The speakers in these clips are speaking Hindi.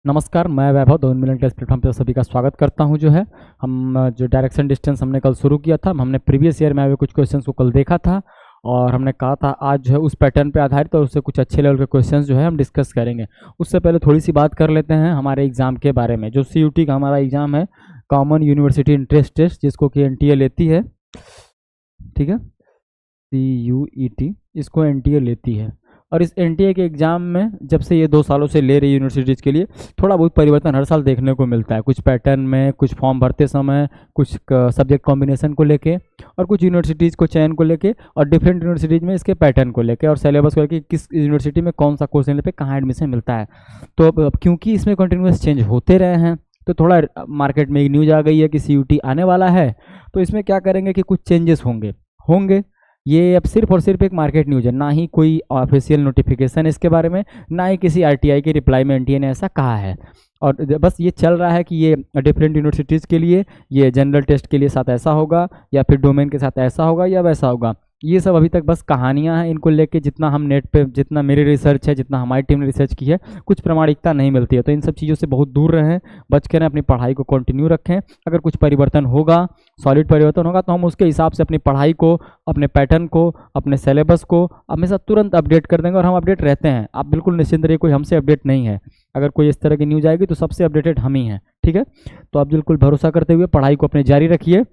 नमस्कार, मैं वैभव 2 मिनट टेस्ट प्लेटफॉर्म पे सभी का स्वागत करता हूं। जो है हम जो डायरेक्शन डिस्टेंस हमने कल शुरू किया था, हमने प्रीवियस ईयर में आए हुए कुछ क्वेश्चंस को कल देखा था और हमने कहा था आज जो है उस पैटर्न पे आधारित और उससे कुछ अच्छे लेवल के क्वेश्चंस जो है हम डिस्कस करेंगे। उससे पहले थोड़ी सी बात कर लेते हैं हमारे एग्ज़ाम के बारे में। जो CUT का हमारा एग्ज़ाम है, कॉमन यूनिवर्सिटी इंट्रेंस टेस्ट, जिसको कि NTA लेती है, ठीक है, CUET इसको NTA लेती है। और इस NTA के एग्ज़ाम में जब से ये 2 सालों से ले रही यूनिवर्सिटीज़ के लिए थोड़ा बहुत परिवर्तन हर साल देखने को मिलता है, कुछ पैटर्न में, कुछ फॉर्म भरते समय, कुछ सब्जेक्ट कॉम्बिनेशन को लेके, और कुछ यूनिवर्सिटीज़ को चयन को लेके, और डिफरेंट यूनिवर्सिटीज़ में इसके पैटर्न को लेके और सिलेबस को लेके, किस यूनिवर्सिटी में कौन सा कोर्स लेने पे कहाँ एडमिशन मिलता है। तो अब क्योंकि इसमें कंटिन्यूस चेंज होते रहे हैं, तो थोड़ा मार्केट में एक न्यूज़ आ गई है कि CUT आने वाला है, तो इसमें क्या करेंगे कि कुछ चेंजेस होंगे। ये अब सिर्फ और सिर्फ एक मार्केट न्यूज़ है, ना ही कोई ऑफिशियल नोटिफिकेशन इसके बारे में, ना ही किसी RTI के रिप्लाई में NTA ने ऐसा कहा है। और बस ये चल रहा है कि ये डिफरेंट यूनिवर्सिटीज़ के लिए ये जनरल टेस्ट के लिए साथ ऐसा होगा, या फिर डोमेन के साथ ऐसा होगा, या वैसा होगा। ये सब अभी तक बस कहानियां हैं। इनको लेके जितना हम नेट पे, जितना मेरी रिसर्च है, जितना हमारी टीम ने रिसर्च की है, कुछ प्रामाणिकता नहीं मिलती है। तो इन सब चीज़ों से बहुत दूर रहें, बच कर अपनी पढ़ाई को कंटिन्यू रखें। अगर कुछ परिवर्तन होगा, सॉलिड परिवर्तन होगा, तो हम उसके हिसाब से अपनी पढ़ाई को, अपने पैटर्न को, अपने सिलेबस को हमेशा तुरंत अपडेट कर देंगे। और हम अपडेट रहते हैं, आप बिल्कुल निश्चिंत रहिए, कोई हमसे अपडेट नहीं है। अगर कोई इस तरह की न्यूज़ आएगी तो सबसे अपडेटेड हम ही हैं, ठीक है। तो आप बिल्कुल भरोसा करते हुए पढ़ाई को अपने जारी रखिए।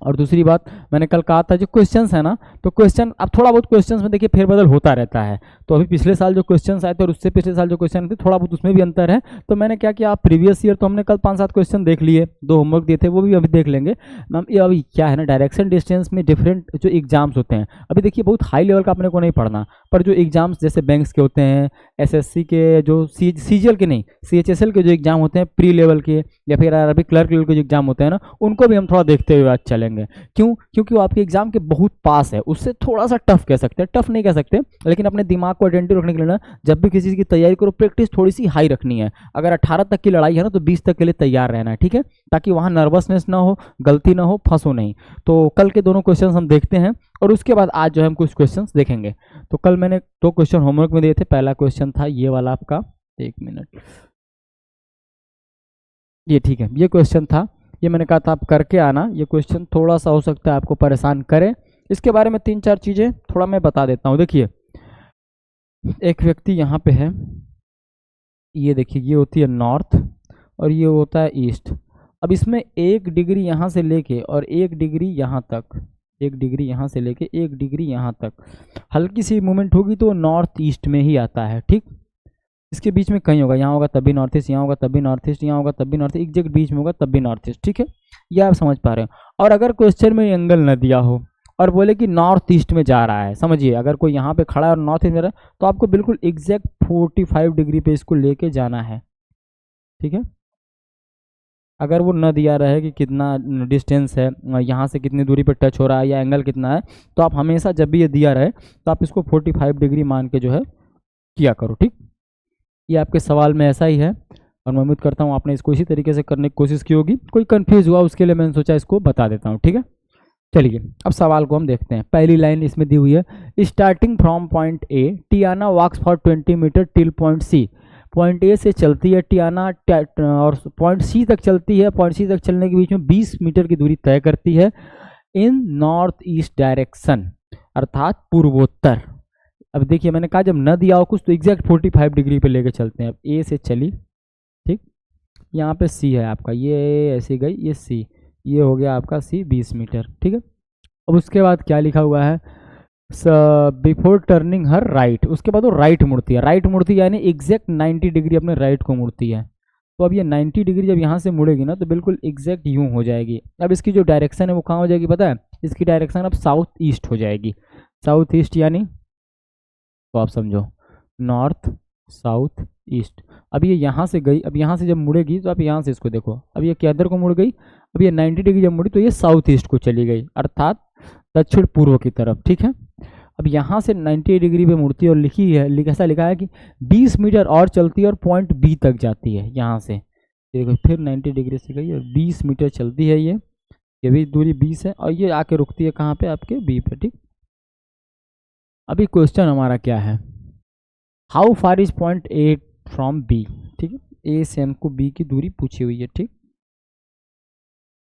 और दूसरी बात, मैंने कल कहा था जो क्वेश्चंस है ना, तो क्वेश्चन अब थोड़ा बहुत क्वेश्चंस में देखिए फेरबदल होता रहता है। तो अभी पिछले साल जो क्वेश्चंस आए थे और उससे पिछले साल जो क्वेश्चन थे, थोड़ा बहुत उसमें भी अंतर है। तो मैंने क्या किया, प्रीवियस ईयर तो हमने कल 5-7 क्वेश्चन देख लिए, 2 होमवर्क दिए थे, वो भी अभी देख लेंगे। मैम ये अभी क्या है ना, डायरेक्शन डिस्टेंस में डिफरेंट जो एग्जाम्स होते हैं, अभी देखिए बहुत हाई लेवल का अपने को नहीं पढ़ना, पर जो एग्जाम्स जैसे बैंक्स के होते हैं, SSC के जो CGL के नहीं, CHSL के जो एग्जाम होते हैं प्री लेवल के, या फिर अरबी क्लर्क लेवल के जो एग्जाम होते हैं ना, उनको भी हम थोड़ा देखते हुए आज चलेंगे। क्योंकि वो आपके एग्जाम के बहुत पास है, उससे थोड़ा सा टफ कह सकते हैं, टफ नहीं कह सकते, लेकिन अपने दिमाग को अटेंटिव रखने के लिए ना, जब भी किसी चीज़ की तैयारी करो, प्रैक्टिस थोड़ी सी हाई रखनी है। अगर 18 तक की लड़ाई है ना, तो 20 तक के लिए तैयार रहना है, ठीक है, ताकि वहाँ नर्वसनेस ना हो, गलती ना हो, फंसो नहीं। तो कल के दोनों क्वेश्चन हम देखते हैं और उसके बाद आज जो है हम कुछ क्वेश्चन देखेंगे। तो कल मैंने 2 क्वेश्चन होमवर्क में दिए थे। पहला क्वेश्चन था ये वाला आपका, 1 मिनट, ये ठीक है, ये क्वेश्चन था, ये मैंने कहा था आप करके आना। ये क्वेश्चन थोड़ा सा हो सकता है आपको परेशान करे, इसके बारे में 3-4 चीज़ें थोड़ा मैं बता देता हूँ। देखिए, एक व्यक्ति यहाँ पे है, ये देखिए, ये होती है नॉर्थ और ये होता है ईस्ट। अब इसमें 1 डिग्री यहाँ से लेके और 1 डिग्री यहाँ तक, 1 डिग्री यहाँ से लेके 1 डिग्री यहाँ तक हल्की सी मूवमेंट होगी तो नॉर्थ ईस्ट में ही आता है, ठीक। इसके बीच में कहीं होगा, यहाँ होगा तब भी नॉर्थ ईस्ट, यहाँ होगा तब भी नॉर्थ ईस्ट, यहाँ होगा तब भी नॉर्थ ईस्ट, एग्जैक्ट बीच में होगा तब भी नॉर्थ ईस्ट, ठीक है। ये आप समझ पा रहे हो। और अगर क्वेश्चन में एंगल न दिया हो और बोले कि नॉर्थ ईस्ट में जा रहा है, समझिए, अगर कोई यहाँ पे खड़ा है और नॉर्थ ईस्ट में जा रहा है, तो आपको बिल्कुल एग्जैक्ट 45 डिग्री पे इसको लेके जाना है, ठीक है। अगर वो न दिया रहे कि कितना डिस्टेंस है, यहाँ से कितनी दूरी पे टच हो रहा है, या एंगल कितना है, तो आप हमेशा जब भी ये दिया रहे तो आप इसको 45 डिग्री मान के जो है किया करो, ठीक। ये आपके सवाल में ऐसा ही है और मैं उम्मीद करता हूँ आपने इसको इसी तरीके से करने की कोशिश की होगी। कोई कंफ्यूज हुआ उसके लिए मैंने सोचा इसको बता देता हूँ, ठीक है। चलिए अब सवाल को हम देखते हैं। पहली लाइन इसमें दी हुई है, starting from point A, Tiana walks for 20 meter till point C. Point A से चलती है टियाना और पॉइंट सी तक चलती है। पॉइंट सी तक चलने के बीच में 20 मीटर की दूरी तय करती है इन नॉर्थ ईस्ट डायरेक्शन, अर्थात पूर्वोत्तर। अब देखिए, मैंने कहा जब न दिया हो कुछ तो एग्जैक्ट 45 डिग्री पे लेके चलते हैं। अब ए से चली, ठीक, यहाँ पे सी है आपका, ये ऐसे गई, ये सी, ये हो गया आपका सी 20 मीटर, ठीक है। अब उसके बाद क्या लिखा हुआ है, बिफोर टर्निंग हर राइट, उसके बाद वो राइट मुड़ती है। राइट मुड़ती है यानी एग्जैक्ट 90 डिग्री अपने राइट को मुड़ती है। तो अब ये 90 डिग्री जब यहाँ से मुड़ेगी ना, तो बिल्कुल एग्जैक्ट यूँ हो जाएगी। अब इसकी जो डायरेक्शन है वो कहाँ हो जाएगी पता है, इसकी डायरेक्शन अब साउथ ईस्ट हो जाएगी। साउथ ईस्ट यानी, तो आप समझो, नॉर्थ साउथ ईस्ट। अब ये यहाँ से गई, अब यहाँ से जब मुड़ेगी तो आप यहाँ से इसको देखो, अब ये किधर को मुड़ गई, अब ये 90 डिग्री जब मुड़ी तो ये साउथ ईस्ट को चली गई, अर्थात दक्षिण पूर्व की तरफ, ठीक है। अब यहाँ से 90 डिग्री पे मुड़ती है और लिखी है, ऐसा लिखा है कि 20 मीटर और चलती है और पॉइंट बी तक जाती है। यहाँ से देखो, फिर 90 डिग्री से गई और 20 मीटर चलती है, ये भी दूरी 20 है, और ये आके रुकती है कहाँ पे, आपके बी पे, ठीक। अभी क्वेश्चन हमारा क्या है, how far is point A from B, ठीक है। ए से हमको बी की दूरी पूछी हुई है, ठीक।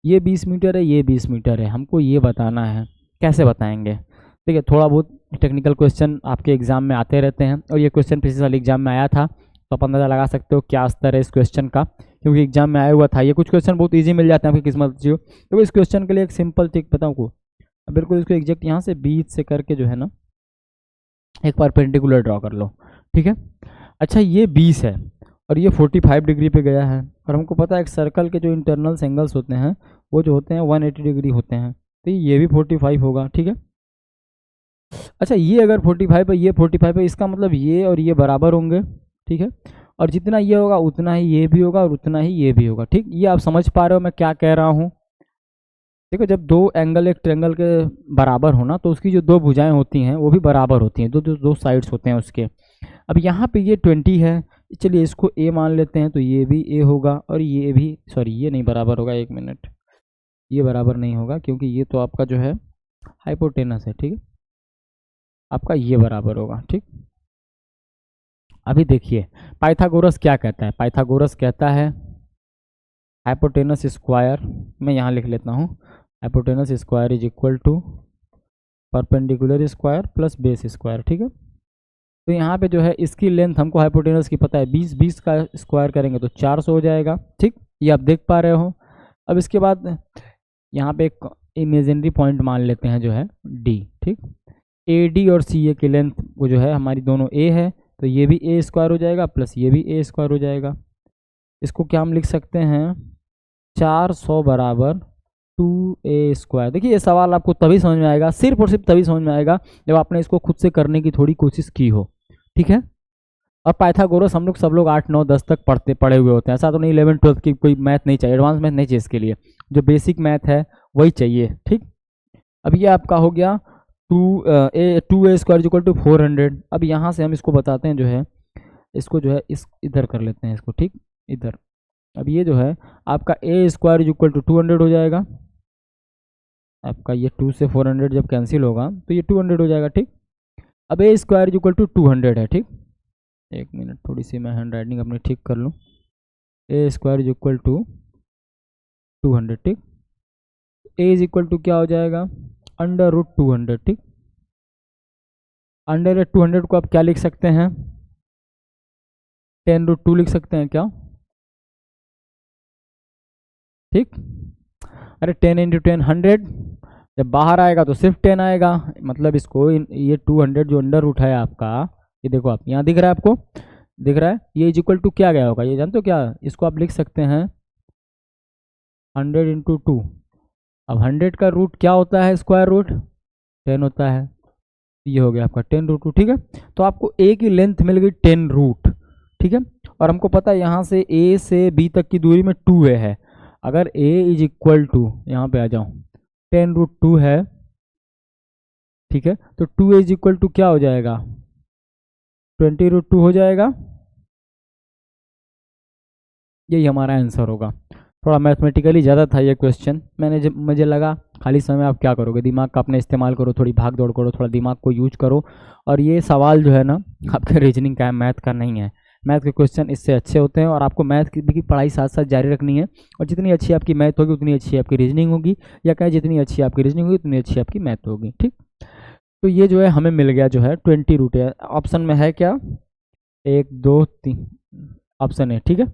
ये 20 मीटर है, ये 20 मीटर है, हमको ये बताना है। कैसे बताएंगे? ठीक है, थोड़ा बहुत टेक्निकल क्वेश्चन आपके एग्जाम में आते रहते हैं, और ये क्वेश्चन पिछले साल एग्जाम में आया था, तो आप अंदाजा लगा सकते हो क्या स्तर है इस क्वेश्चन का, क्योंकि एग्जाम में आया हुआ था। ये कुछ क्वेश्चन बहुत ईजी मिल जाते हैं, आपकी किस्मत अच्छी हो। तो इस क्वेश्चन के लिए एक सिंपल ट्रिक बताऊँ को, बिल्कुल इसको एग्जैक्ट यहाँ से बीच से करके जो है ना एक परपेंडिकुलर ड्रॉ कर लो, ठीक है। अच्छा, ये 20 है और ये 45 डिग्री पे गया है, और हमको पता है एक सर्कल के जो इंटरनल एंगल्स होते हैं वो जो होते हैं 180 डिग्री होते हैं, तो ये भी 45 होगा, ठीक है। अच्छा, ये अगर 45 है, ये 45 है, इसका मतलब ये और ये बराबर होंगे, ठीक है। और जितना ये होगा उतना ही ये भी होगा और उतना ही ये भी होगा, ठीक। ये आप समझ पा रहे हो मैं क्या कह रहा हूँ? देखो, जब दो एंगल एक ट्रायंगल के बराबर होना, तो उसकी जो दो भुजाएं होती हैं वो भी बराबर होती हैं, दो साइड्स होते हैं उसके। अब यहाँ पे ये 20 है, चलिए इसको ए मान लेते हैं, तो ये भी ए होगा और ये भी, सॉरी ये नहीं बराबर होगा, एक मिनट, ये बराबर नहीं होगा क्योंकि ये तो आपका जो है हाइपोटेनस है, ठीक है। आपका ये बराबर होगा, ठीक। अभी देखिए पाइथागोरस क्या कहता है। पाइथागोरस कहता है हाइपोटेनस स्क्वायर, मैं यहाँ लिख लेता हूँ, hypotenuse square is equal to perpendicular square plus base square, ठीक है। तो यहाँ पे जो है इसकी लेंथ हमको हाइपोटेनस की पता है 20, 20 का स्क्वायर करेंगे तो 400 हो जाएगा, ठीक। ये आप देख पा रहे हो। अब इसके बाद यहाँ पे एक इमेजिनरी पॉइंट मान लेते हैं जो है डी, ठीक। ए डी और सी ए की लेंथ वो जो है हमारी दोनों ए है, तो ये भी ए स्क्वायर हो जाएगा प्लस ये भी ए स्क्वायर हो जाएगा। इसको क्या हम लिख सकते हैं, 400 बराबर 2a स्क्वायर। देखिए ये सवाल आपको तभी समझ में आएगा, सिर्फ और सिर्फ तभी समझ में आएगा जब आपने इसको खुद से करने की थोड़ी कोशिश की हो, ठीक है। और पाइथागोरस हम लोग सब लोग 8, 9, 10 तक पढ़े हुए होते हैं, ऐसा तो नहीं 11, 12 की कोई मैथ नहीं चाहिए, एडवांस मैथ नहीं चाहिए इसके लिए, जो बेसिक मैथ है वही चाहिए, ठीक। अब ये आपका हो गया 2a स्क्वायर इक्वल टू 400। अब यहाँ से हम इसको बताते हैं जो है, इसको जो है इस इधर कर लेते हैं इसको, ठीक, इधर। अब ये जो है आपका ए स्क्वायर इक्वल टू 200 हो जाएगा, आपका ये 2 से 400 जब कैंसिल होगा तो ये 200 हो जाएगा, ठीक। अब ए स्क्वायर इक्वल टू 200 है, ठीक। एक मिनट, थोड़ी सी मैं हैंड राइटिंग अपनी ठीक कर लूँ। ए स्क्वायर इक्वल टू 200, ठीक। ए इज इक्वल टू क्या हो जाएगा, अंडर रूट 200, ठीक। अंडर रूट 200 को आप क्या लिख सकते हैं, 10 रूट 2 लिख सकते हैं क्या, ठीक। अरे 10 इंटू 10 100, जब बाहर आएगा तो सिर्फ 10 आएगा, मतलब इसको ये 200 जो अंडर रूट है आपका, ये देखो आप यहाँ दिख रहा है, आपको दिख रहा है, ये इज इक्वल टू क्या गया होगा, ये जानते हो क्या, इसको आप लिख सकते हैं 100 इंटू 2। अब 100 का रूट क्या होता है, स्क्वायर रूट 10 होता है, ये हो गया आपका 10 रूट 2, ठीक है। तो आपको ए की लेंथ मिल गई 10 रूट, ठीक है। और हमको पता है यहाँ से ए से बी तक की दूरी में 2 है, अगर a इज इक्वल टू, यहाँ पे आ जाओ, 10 रूट 2 है, ठीक है, तो 2a इज इक्वल टू क्या हो जाएगा, 20 रूट 2 हो जाएगा। यही हमारा आंसर होगा। थोड़ा मैथमेटिकली ज़्यादा था ये क्वेश्चन, मुझे लगा खाली समय आप क्या करोगे, दिमाग का अपने इस्तेमाल करो, थोड़ी भाग दौड़ करो, थोड़ा दिमाग को यूज करो। और ये सवाल जो है ना आपके रीजनिंग का है, मैथ का नहीं है। मैथ के क्वेश्चन इससे अच्छे होते हैं, और आपको मैथ की पढ़ाई साथ साथ जारी रखनी है। और जितनी अच्छी आपकी मैथ होगी उतनी अच्छी आपकी रीजनिंग होगी, या कहें जितनी अच्छी आपकी रीजनिंग होगी उतनी अच्छी आपकी मैथ होगी, ठीक। तो ये जो है हमें मिल गया जो है 20 रूट है, ऑप्शन में है क्या, 1, 2, 3 ऑप्शन है, ठीक है।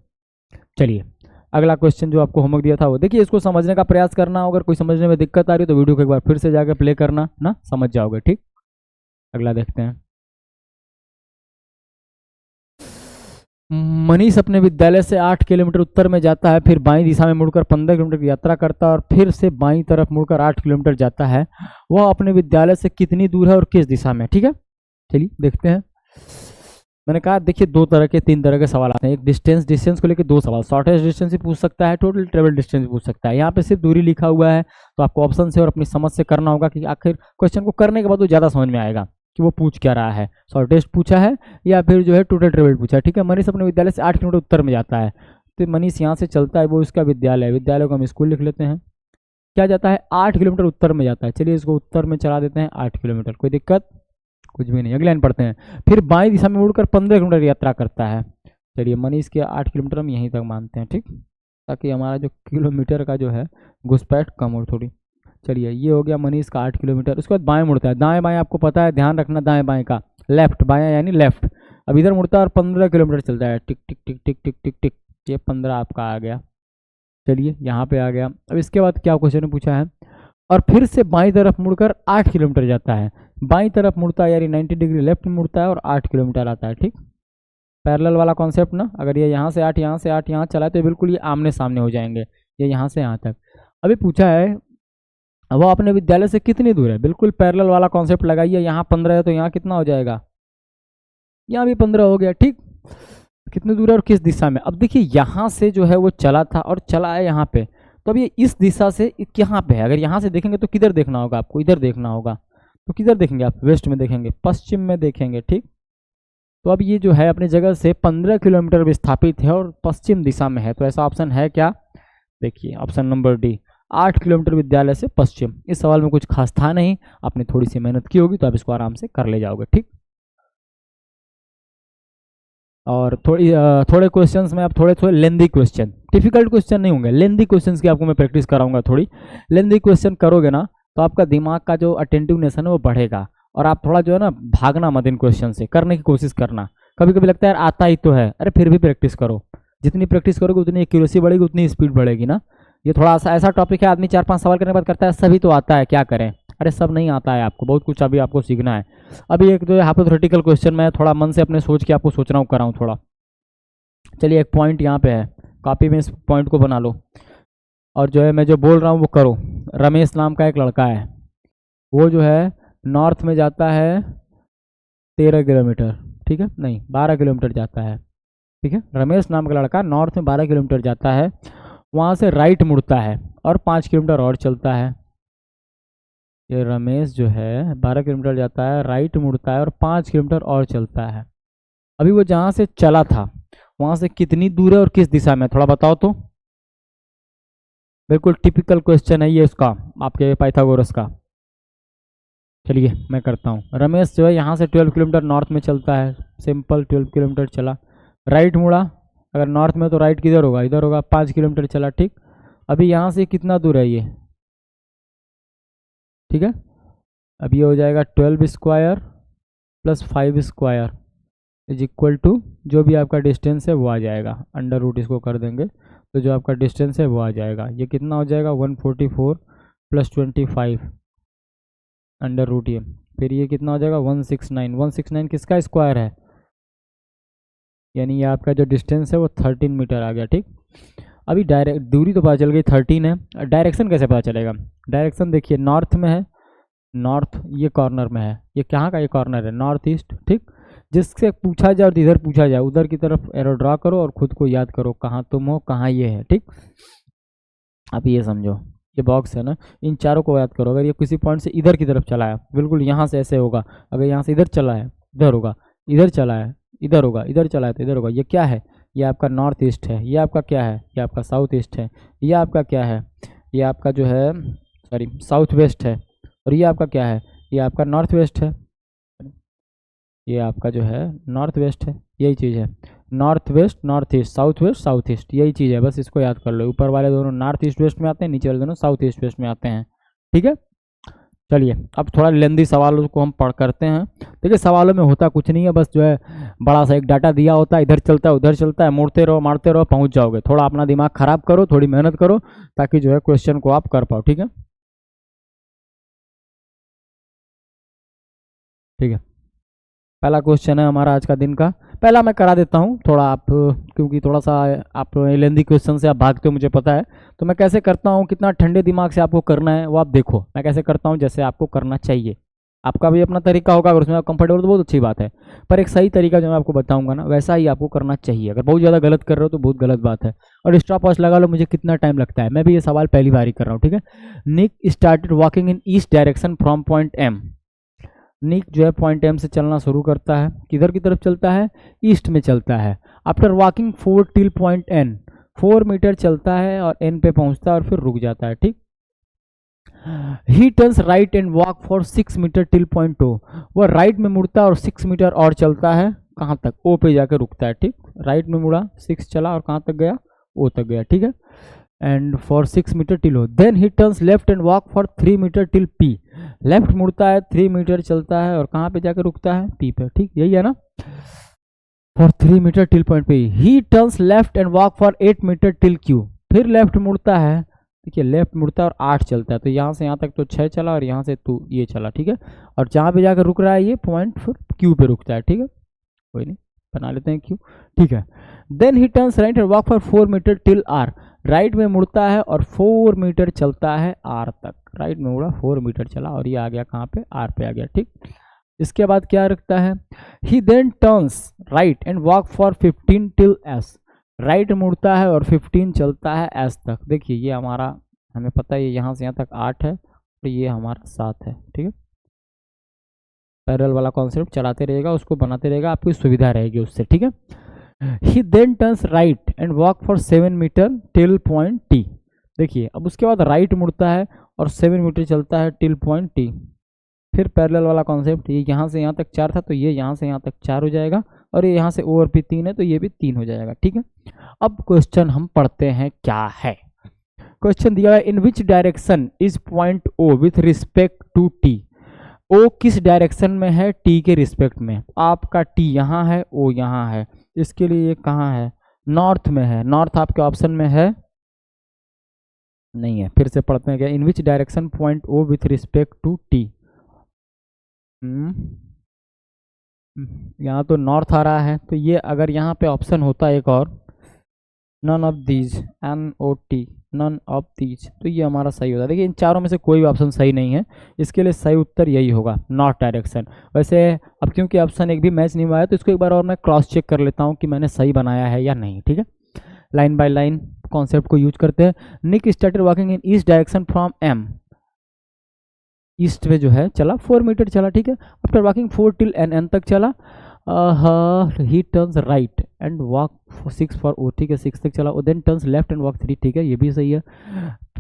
चलिए अगला क्वेश्चन जो आपको होमवर्क दिया था वो देखिए, इसको समझने का प्रयास करना, अगर कोई समझने में दिक्कत आ रही है तो वीडियो को एक बार फिर से जाकर प्ले करना ना, समझ जाओगे, ठीक। अगला देखते हैं। मनीष अपने विद्यालय से 8 किलोमीटर उत्तर में जाता है, फिर बाईं दिशा में मुड़कर 15 किलोमीटर की यात्रा करता है और फिर से बाईं तरफ मुड़कर 8 किलोमीटर जाता है। वह अपने विद्यालय से कितनी दूर है और किस दिशा में, ठीक है। चलिए देखते हैं। मैंने कहा देखिए 3 तरह के सवाल आते हैं, एक डिस्टेंस को लेकर 2 सवाल, शॉर्टेस्ट डिस्टेंस भी पूछ सकता है, टोटल ट्रेवल डिस्टेंस भी पूछ सकता है। यहाँ पे सिर्फ दूरी लिखा हुआ है, तो आपको ऑप्शन से और अपनी समझ से करना होगा कि आखिर क्वेश्चन को करने के बाद वो ज़्यादा समझ में आएगा कि वो पूछ क्या रहा है, शॉर्टेस्ट पूछा है या फिर जो है टोटल ट्रेवल पूछा है, ठीक है। मनीष अपने विद्यालय से 8 किलोमीटर उत्तर में जाता है, तो मनीष यहाँ से चलता है, वो इसका विद्यालय है, विद्यालय को हम स्कूल लिख लेते हैं। क्या जाता है, 8 किलोमीटर उत्तर में जाता है, चलिए इसको उत्तर में चला देते हैं 8 किलोमीटर, कोई दिक्कत कुछ भी नहीं। अगली लाइन पढ़ते हैं। फिर बाईं दिशा में मुड़कर 15 किलोमीटर यात्रा करता है, चलिए मनीष के 8 किलोमीटर हम यहीं तक मानते हैं, ठीक, ताकि हमारा जो किलोमीटर का जो है घुसपैठ कम हो थोड़ी। चलिए ये हो गया मनीष का 8 किलोमीटर। उसके बाद बाएं मुड़ता है, दाएं बाएं आपको पता है, ध्यान रखना दाएं बाएं का, लेफ्ट बाएं यानी लेफ्ट। अब इधर मुड़ता है और 15 किलोमीटर चलता है, टिक टिक टिक टिक टिक टिक टिक, ये 15 आपका आ गया। चलिए यहाँ पे आ गया। अब इसके बाद क्या क्वेश्चन ने पूछा है, और फिर से बाईं तरफ मुड़कर 8 किलोमीटर जाता है। बाईं तरफ मुड़ता है यानी 90 डिग्री लेफ्ट मुड़ता है और 8 किलोमीटर आता है, ठीक। पैरेलल वाला कॉन्सेप्ट ना, अगर ये यहाँ से 8 यहाँ से 8 यहाँ चला तो बिल्कुल ये आमने सामने हो जाएंगे, ये यहाँ से यहाँ तक। अभी पूछा है वो अपने विद्यालय से कितनी दूर है, बिल्कुल पैरेलल वाला कॉन्सेप्ट लगाइए। यहाँ 15 है तो यहाँ कितना हो जाएगा, यहाँ भी 15 हो गया, ठीक। कितनी दूर है और किस दिशा में। अब देखिए यहाँ से जो है वो चला था और चला है यहाँ पे, तो अब ये इस दिशा से यहाँ पे है। अगर यहाँ से देखेंगे तो किधर देखना होगा आपको, इधर देखना होगा। तो किधर देखेंगे आप, वेस्ट में देखेंगे, पश्चिम में देखेंगे, ठीक। तो अब ये जो है अपनी जगह से 15 किलोमीटर विस्थापित है और पश्चिम दिशा में है, तो ऐसा ऑप्शन है क्या, देखिए ऑप्शन नंबर डी, 8 किलोमीटर विद्यालय से पश्चिम। इस सवाल में कुछ खास था नहीं, आपने थोड़ी सी मेहनत की होगी तो आप इसको आराम से कर ले जाओगे, ठीक। और थोड़े क्वेश्चंस में आप थोड़े लेंदी क्वेश्चन, डिफिकल्ट क्वेश्चन नहीं होंगे, लेंदी क्वेश्चंस की आपको मैं प्रैक्टिस कराऊंगा थोड़ी। लेंदी क्वेश्चन करोगे ना तो आपका दिमाग का जो अटेंटिवनेस है ना वो बढ़ेगा, और आप थोड़ा जो है ना भागना मत इन क्वेश्चन से, करने की कोशिश करना। कभी कभी लगता है यार आता ही तो है, अरे फिर भी प्रैक्टिस करो, जितनी प्रैक्टिस करोगे उतनी एक्यूरेसी बढ़ेगी, उतनी स्पीड बढ़ेगी ना। ये थोड़ा सा ऐसा टॉपिक है, आदमी 4-5 सवाल करने के बाद करता है सभी तो आता है, क्या करें, अरे सब नहीं आता है आपको, बहुत कुछ अभी आपको सीखना है। अभी एक जो हाइपोथेटिकल क्वेश्चन में थोड़ा मन से अपने सोच के आपको सोच रहा हूँ, कराऊँ थोड़ा। चलिए एक पॉइंट यहाँ पे है, कॉपी में इस पॉइंट को बना लो, और जो है मैं जो बोल रहा हूँ वो करो। रमेश नाम का एक लड़का है, वो जो है नॉर्थ में जाता है 13 किलोमीटर, ठीक है, नहीं 12 किलोमीटर जाता है, ठीक है। रमेश नाम का लड़का नॉर्थ में 12 किलोमीटर जाता है, वहाँ से राइट मुड़ता है और 5 किलोमीटर और चलता है। ये रमेश जो है 12 किलोमीटर जाता है, राइट मुड़ता है और 5 किलोमीटर और चलता है। अभी वो जहाँ से चला था वहाँ से कितनी दूर है और किस दिशा में, थोड़ा बताओ तो। बिल्कुल टिपिकल क्वेश्चन है ये उसका, आपके पाइथागोरस का। चलिए मैं करता हूँ। रमेश जो है यहाँ से 12 किलोमीटर नॉर्थ में चलता है, सिंपल 12 किलोमीटर चला, राइट मुड़ा, अगर नॉर्थ में तो राइट किधर होगा, इधर होगा, 5 किलोमीटर चला, ठीक। अभी यहाँ से कितना दूर है ये, ठीक है। अब ये हो जाएगा 12 square plus 5 square is equal to जो भी आपका डिस्टेंस है वो आ जाएगा, अंडर रूट इसको कर देंगे तो जो आपका डिस्टेंस है वो आ जाएगा। ये कितना हो जाएगा 144 प्लस 25 अंडर रूट, ये फिर ये कितना हो जाएगा 169। 169 किसका स्क्वायर है, यानी ये आपका जो डिस्टेंस है वो 13 मीटर आ गया, ठीक। अभी डायरेक्ट दूरी तो पता चल गई 13 है, डायरेक्शन कैसे पता चलेगा। डायरेक्शन देखिए नॉर्थ में है, नॉर्थ ये कॉर्नर में है, ये कहाँ का ये कॉर्नर है, नॉर्थ ईस्ट, ठीक। जिससे पूछा जाए और इधर पूछा जाए उधर की तरफ एरो ड्रा करो और खुद को याद करो कहाँ तुम हो कहाँ ये है, ठीक। आप ये समझो ये बॉक्स है ना, इन चारों को याद करो। अगर ये किसी पॉइंट से इधर की तरफ चला है बिल्कुल यहाँ से ऐसे होगा, अगर यहाँ से इधर चला है इधर होगा, इधर चला है इधर होगा, इधर चला है तो इधर होगा। ये क्या है, ये आपका नॉर्थ ईस्ट है, ये आपका क्या है, ये आपका साउथ ईस्ट है, ये आपका क्या है, ये आपका जो है सॉरी साउथ वेस्ट है, और ये आपका क्या है, ये आपका नॉर्थ वेस्ट है, ये आपका जो है नॉर्थ वेस्ट है, यही चीज़ है, north west north east, south east, यही चीज़ है, बस इसको याद कर लो। ऊपर वाले दोनों नॉर्थ ईस्ट वेस्ट में आते हैं, नीचे वाले दोनों साउथ ईस्ट वेस्ट में आते हैं, ठीक है। चलिए अब थोड़ा लेंदी सवालों को हम पढ़ करते हैं। देखिए सवालों में होता कुछ नहीं है, बस जो है बड़ा सा एक डाटा दिया होता है, इधर चलता है उधर चलता है, मुड़ते रहो मारते रहो पहुंच जाओगे। थोड़ा अपना दिमाग खराब करो, थोड़ी मेहनत करो ताकि जो है क्वेश्चन को आप कर पाओ, ठीक है। ठीक है, पहला क्वेश्चन है हमारा आज का दिन का। पहला मैं करा देता हूँ थोड़ा, आप क्योंकि थोड़ा सा आप लेंदी क्वेश्चन से आप भागते हो मुझे पता है, तो मैं कैसे करता हूँ, कितना ठंडे दिमाग से आपको करना है वो आप देखो मैं कैसे करता हूँ, जैसे आपको करना चाहिए। आपका भी अपना तरीका होगा, अगर उसमें आप कंफर्टेबल तो बहुत अच्छी बात है, पर एक सही तरीका जो मैं आपको बताऊंगा ना वैसा ही आपको करना चाहिए। अगर बहुत ज़्यादा गलत कर रहे हो तो बहुत गलत बात है। और स्टॉप वॉच लगा लो, मुझे कितना टाइम लगता है, मैं भी ये सवाल पहली बार ही कर रहा हूँ, ठीक है। Nick started walking in east direction from point M. Nick जो है पॉइंट एम से चलना शुरू करता है, किधर की तरफ चलता है, ईस्ट में चलता है। After walking 4 till point N, 4 meter चलता है और एन पे पहुंचता है और फिर रुक जाता है, ठीक। He turns right and walk for 6 metre till point O, वह राइट में मुड़ता है और 6 मीटर और चलता है, कहाँ तक, ओ पे जाकर रुकता है, ठीक। राइट में मुड़ा, 6 चला और कहाँ तक गया, ओ तक गया, ठीक है। And for 6 metre till O, then he turns left and walk for 3 metre till P. Left मुड़ता है, 3 मीटर चलता है और कहाँ पे जाकर रुकता है, पी पे, ठीक, यही है ना। For 3 metre till point P, he turns left and walk for 8 metre till Q. फिर लेफ्ट मुड़ता है, देखिए लेफ्ट मुड़ता है और 8 चलता है, तो यहाँ से यहाँ तक तो 6 चला और यहाँ से तो ये चला, ठीक है। और जहाँ पे जाकर रुक रहा है ये पॉइंट फिर क्यू पे रुकता है, ठीक है, कोई नहीं, बना लेते हैं क्यू, ठीक है। Then he turns right and walk for 4 metre till R. Right में मुड़ता है और 4 मीटर चलता है आर तक। राइट में मुड़ा, 4 मीटर चला और ये आ गया कहाँ पे, आर पे आ गया, ठीक। इसके बाद क्या रखता है, he then turns right and walk for 15 till S. Right मुड़ता है और 15 चलता है एस तक। देखिए ये हमारा, हमें पता है यहाँ से यहाँ तक 8 है और ये हमारा 7 है, ठीक है। पैरेलल वाला कॉन्सेप्ट चलाते रहेगा, उसको बनाते रहेगा, आपकी सुविधा रहेगी उससे, ठीक है। He then turns right and walk for 7 metre till point T. देखिए अब उसके बाद राइट मुड़ता है और 7 मीटर चलता है टिल पॉइंट टी। फिर पैरेलल वाला कॉन्सेप्ट, ये यहाँ से यहाँ तक 4 था तो ये यहाँ से यहाँ तक 4 हो जाएगा और ये यहाँ से ओ और पी 3 है तो ये भी 3 हो जाएगा, ठीक है। अब क्वेश्चन हम पढ़ते हैं क्या है। क्वेश्चन दिया है, in which direction is point O with respect to T. O किस डायरेक्शन में है टी के रिस्पेक्ट में। आपका टी यहाँ है, ओ यहाँ है, इसके लिए ये कहाँ है, नॉर्थ में है। नॉर्थ आपके ऑप्शन में है नहीं है। फिर से पढ़ते हैं क्या, in which direction point O with respect to T. यहाँ तो नॉर्थ आ रहा है, तो ये अगर यहाँ पे ऑप्शन होता एक और, none of these, NOT, none of these, तो ये हमारा सही होता है। देखिए इन चारों में से कोई भी ऑप्शन सही नहीं है, इसके लिए सही उत्तर यही होगा, नॉर्थ डायरेक्शन। वैसे अब क्योंकि ऑप्शन एक भी मैच नहीं हुआ है तो इसको एक बार और मैं क्रॉस चेक कर लेता हूँ कि मैंने सही बनाया है या नहीं, ठीक है। लाइन बाय लाइन कॉन्सेप्ट को यूज करते हैं। Nick started walking in east direction from M. East में जो है चला, 4 मीटर चला, ठीक है। आफ्टर वॉकिंग 4 टिल एन तक चला। He turns right and walk 6 for O, ठीक है, 6 तक चला। Then turns left and walk 3, ठीक है, ये भी सही है।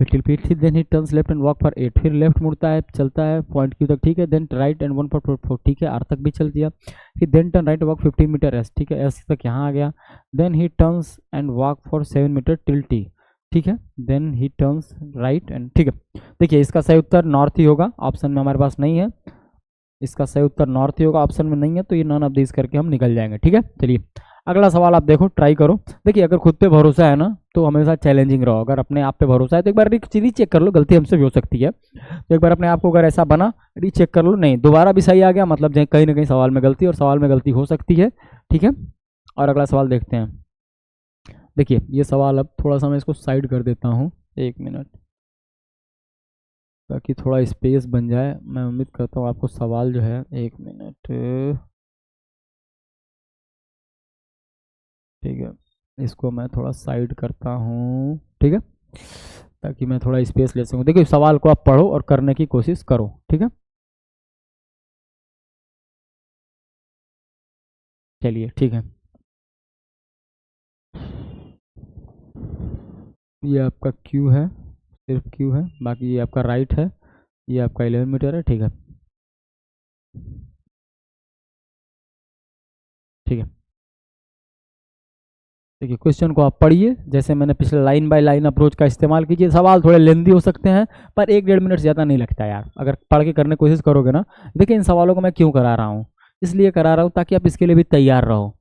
फिर then he turns left and walk for 8, फिर लेफ्ट मुड़ता है, चलता है पॉइंट क्यू तक, ठीक है। देन राइट एंड 1 फॉर 4, ठीक है, आर तक भी चल दिया। फिर then turn right walk 15 metre S, ठीक है, एस तक यहाँ आ गया। Then he turns and walk for 7 metre till T, ठीक है। Then he turns right and, ठीक है। देखिए इसका सही उत्तर नॉर्थ ही होगा, ऑप्शन में हमारे पास नहीं है, इसका सही उत्तर नॉर्थ ही होगा, ऑप्शन में नहीं है, तो ये नन ऑफ दिस करके हम निकल जाएंगे, ठीक है। चलिए अगला सवाल आप देखो, ट्राई करो। देखिए अगर खुद पे भरोसा है ना तो हमेशा चैलेंजिंग रहो। अगर अपने आप पे भरोसा है तो एक बार रीचेक कर लो, गलती हमसे भी हो सकती है, तो एक बार अपने आप को अगर ऐसा बना रीचेक कर लो, नहीं दोबारा भी सही आ गया मतलब कहीं ना कहीं सवाल में गलती, और सवाल में गलती हो सकती है, ठीक है। और अगला सवाल देखते हैं। देखिए ये सवाल, अब थोड़ा सा मैं इसको साइड कर देता हूँ, 1 मिनट, ताकि थोड़ा स्पेस बन जाए। मैं उम्मीद करता हूँ आपको सवाल जो है, 1 मिनट, ठीक है, इसको मैं थोड़ा साइड करता हूँ, ठीक है, ताकि मैं थोड़ा स्पेस ले सकूँ। देखिए सवाल को आप पढ़ो और करने की कोशिश करो, ठीक है। चलिए ठीक है, ये आपका क्यू है, सिर्फ क्यू है, बाकी ये आपका राइट है, ये आपका 11 मीटर है, ठीक है, ठीक है। देखिए क्वेश्चन को आप पढ़िए, जैसे मैंने पिछले लाइन बाय लाइन अप्रोच का इस्तेमाल कीजिए। सवाल थोड़े लेंदी हो सकते हैं पर 1-1.5 मिनट ज़्यादा नहीं लगता यार, अगर पढ़ के करने की कोशिश करोगे ना। देखिए इन सवालों को मैं क्यों करा रहा हूँ, इसलिए करा रहा हूँ ताकि आप इसके लिए भी तैयार रहो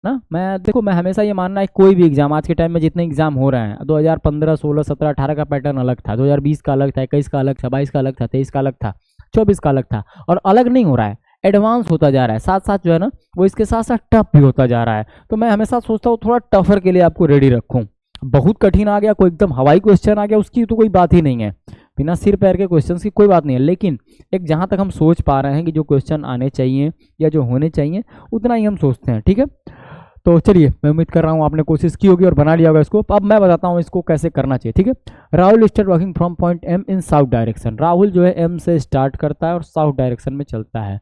ना। मैं देखो, मैं हमेशा ये मानना है कोई भी एग्जाम, आज के टाइम में जितने एग्जाम हो रहे हैं, 2015, 16, 17, 18 का पैटर्न अलग था, 2020 का अलग था, 21 का अलग था, 22 का अलग था, 23 का अलग था, 24 का अलग था, और अलग नहीं हो रहा है, एडवांस होता जा रहा है, साथ साथ जो है ना वो इसके साथ साथ टफ भी होता जा रहा है। तो मैं हमेशा सोचता हूँ थोड़ा टफर के लिए आपको रेडी रखूँ। बहुत कठिन आ गया, कोई एकदम हवाई क्वेश्चन आ गया, उसकी तो कोई बात ही नहीं है, बिना सिर पैर के क्वेश्चन की कोई बात नहीं है। लेकिन एक जहाँ तक हम सोच पा रहे हैं कि जो क्वेश्चन आने चाहिए या जो होने चाहिए उतना ही हम सोचते हैं, ठीक है। तो चलिए, मैं उम्मीद कर रहा हूँ आपने कोशिश की होगी और बना लिया होगा इसको। अब मैं बताता हूँ इसको कैसे करना चाहिए, ठीक है। Rahul start walking from point M in south direction. Rahul जो है एम से स्टार्ट करता है और साउथ डायरेक्शन में चलता है।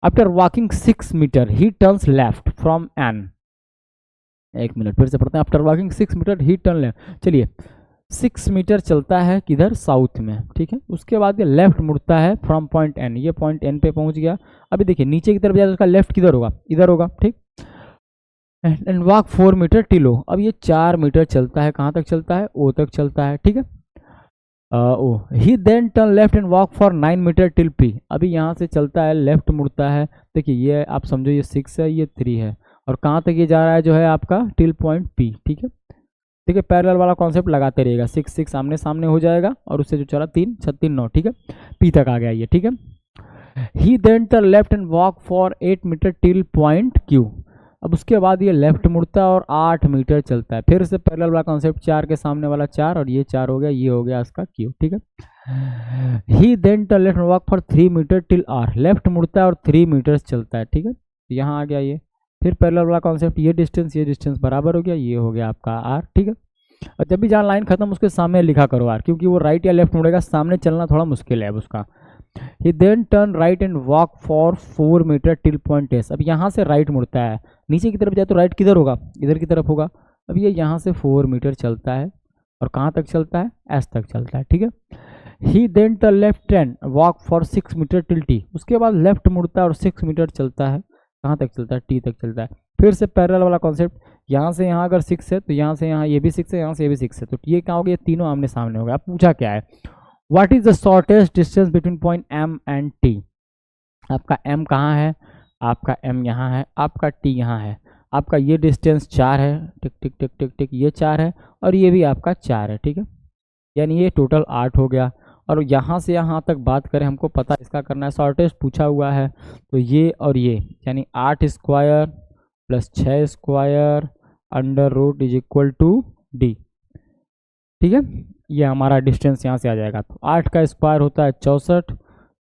After walking 6 metre he turns left from N. 1 minute, फिर से पढ़ते हैं। After walking 6 metre he turn left. चलिए 6 मीटर चलता है किधर, साउथ में, ठीक है। उसके बाद ये लेफ्ट मुड़ता है फ्रॉम पॉइंट एन, ये पॉइंट एन पे पहुंच गया। अभी देखिए नीचे की तरफ जाए तो उसका लेफ्ट किधर होगा, इधर होगा, ठीक। एंड वॉक 4 मीटर टिल ओ। अब ये 4 मीटर चलता है, कहाँ तक चलता है, ओ तक चलता है, ठीक है। O he then turn left and walk for 9 metre till P. अभी यहाँ से चलता है, लेफ्ट मुड़ता है, देखिए ये आप समझो ये 6 है, ये 3 है, और कहाँ तक ये जा रहा है जो है आपका टिल पॉइंट पी, ठीक है। ठीक है, पैरेलल वाला कॉन्सेप्ट लगाते रहिएगा, 6 6 आमने सामने हो जाएगा, और उससे जो चला 3 6 3 9, ठीक है, पी तक आ गया ये, ठीक है। He then turn left and walk for 8 metre till point Q. अब उसके बाद ये लेफ्ट मुड़ता है और 8 मीटर चलता है, फिर से पैरेलल वाला कॉन्सेप्ट, 4 के सामने वाला 4 और ये 4 हो गया, ये हो गया इसका क्यू, ठीक है। He then turn left walk for 3 metre till R. Left मुड़ता है और 3 मीटर चलता है, ठीक है, यहाँ आ गया ये। फिर पैरेलल वाला कॉन्सेप्ट, ये डिस्टेंस बराबर हो गया, ये हो गया आपका आर, ठीक है। और जब भी जहाँ लाइन खत्म उसके सामने लिखा करो आर, क्योंकि वो राइट या लेफ्ट मुड़ेगा, सामने चलना थोड़ा मुश्किल है अब उसका। He then turn right and walk for 4 metre till point S. अब यहाँ से राइट मुड़ता है, नीचे की तरफ जाए तो राइट किधर होगा, इधर की तरफ होगा। अब ये यहाँ से 4 मीटर चलता है, और कहाँ तक चलता है, एस तक चलता है, ठीक है। He then turn left and walk for 6 metre till T. उसके बाद लेफ्ट मुड़ता है और 6 मीटर चलता है, कहाँ तक चलता है, टी तक चलता है। फिर से पैरेलल वाला कॉन्सेप्ट, यहाँ से यहाँ अगर 6 है तो यहाँ से यहाँ ये भी 6 है, यहाँ से ये भी 6 है, तो ये क्या हो गया, ये तीनों आमने सामने हो गया। अब पूछा क्या है, what is the shortest distance between point M and T. आपका एम कहाँ है, आपका एम यहाँ है, आपका टी यहाँ है, आपका ये डिस्टेंस 4 है, टिक टिक टिक टिक टिक, ये 4 है, और ये भी आपका 4 है, ठीक है। यानी ये टोटल 8 हो गया। और यहाँ से यहाँ तक बात करें, हमको पता इसका करना है, शॉर्टेस्ट पूछा हुआ है, तो ये और ये, यानी 8 square plus 6 square under root is equal to D, ठीक है। ये हमारा डिस्टेंस यहाँ से आ जाएगा। तो 8 का स्क्वायर होता है 64,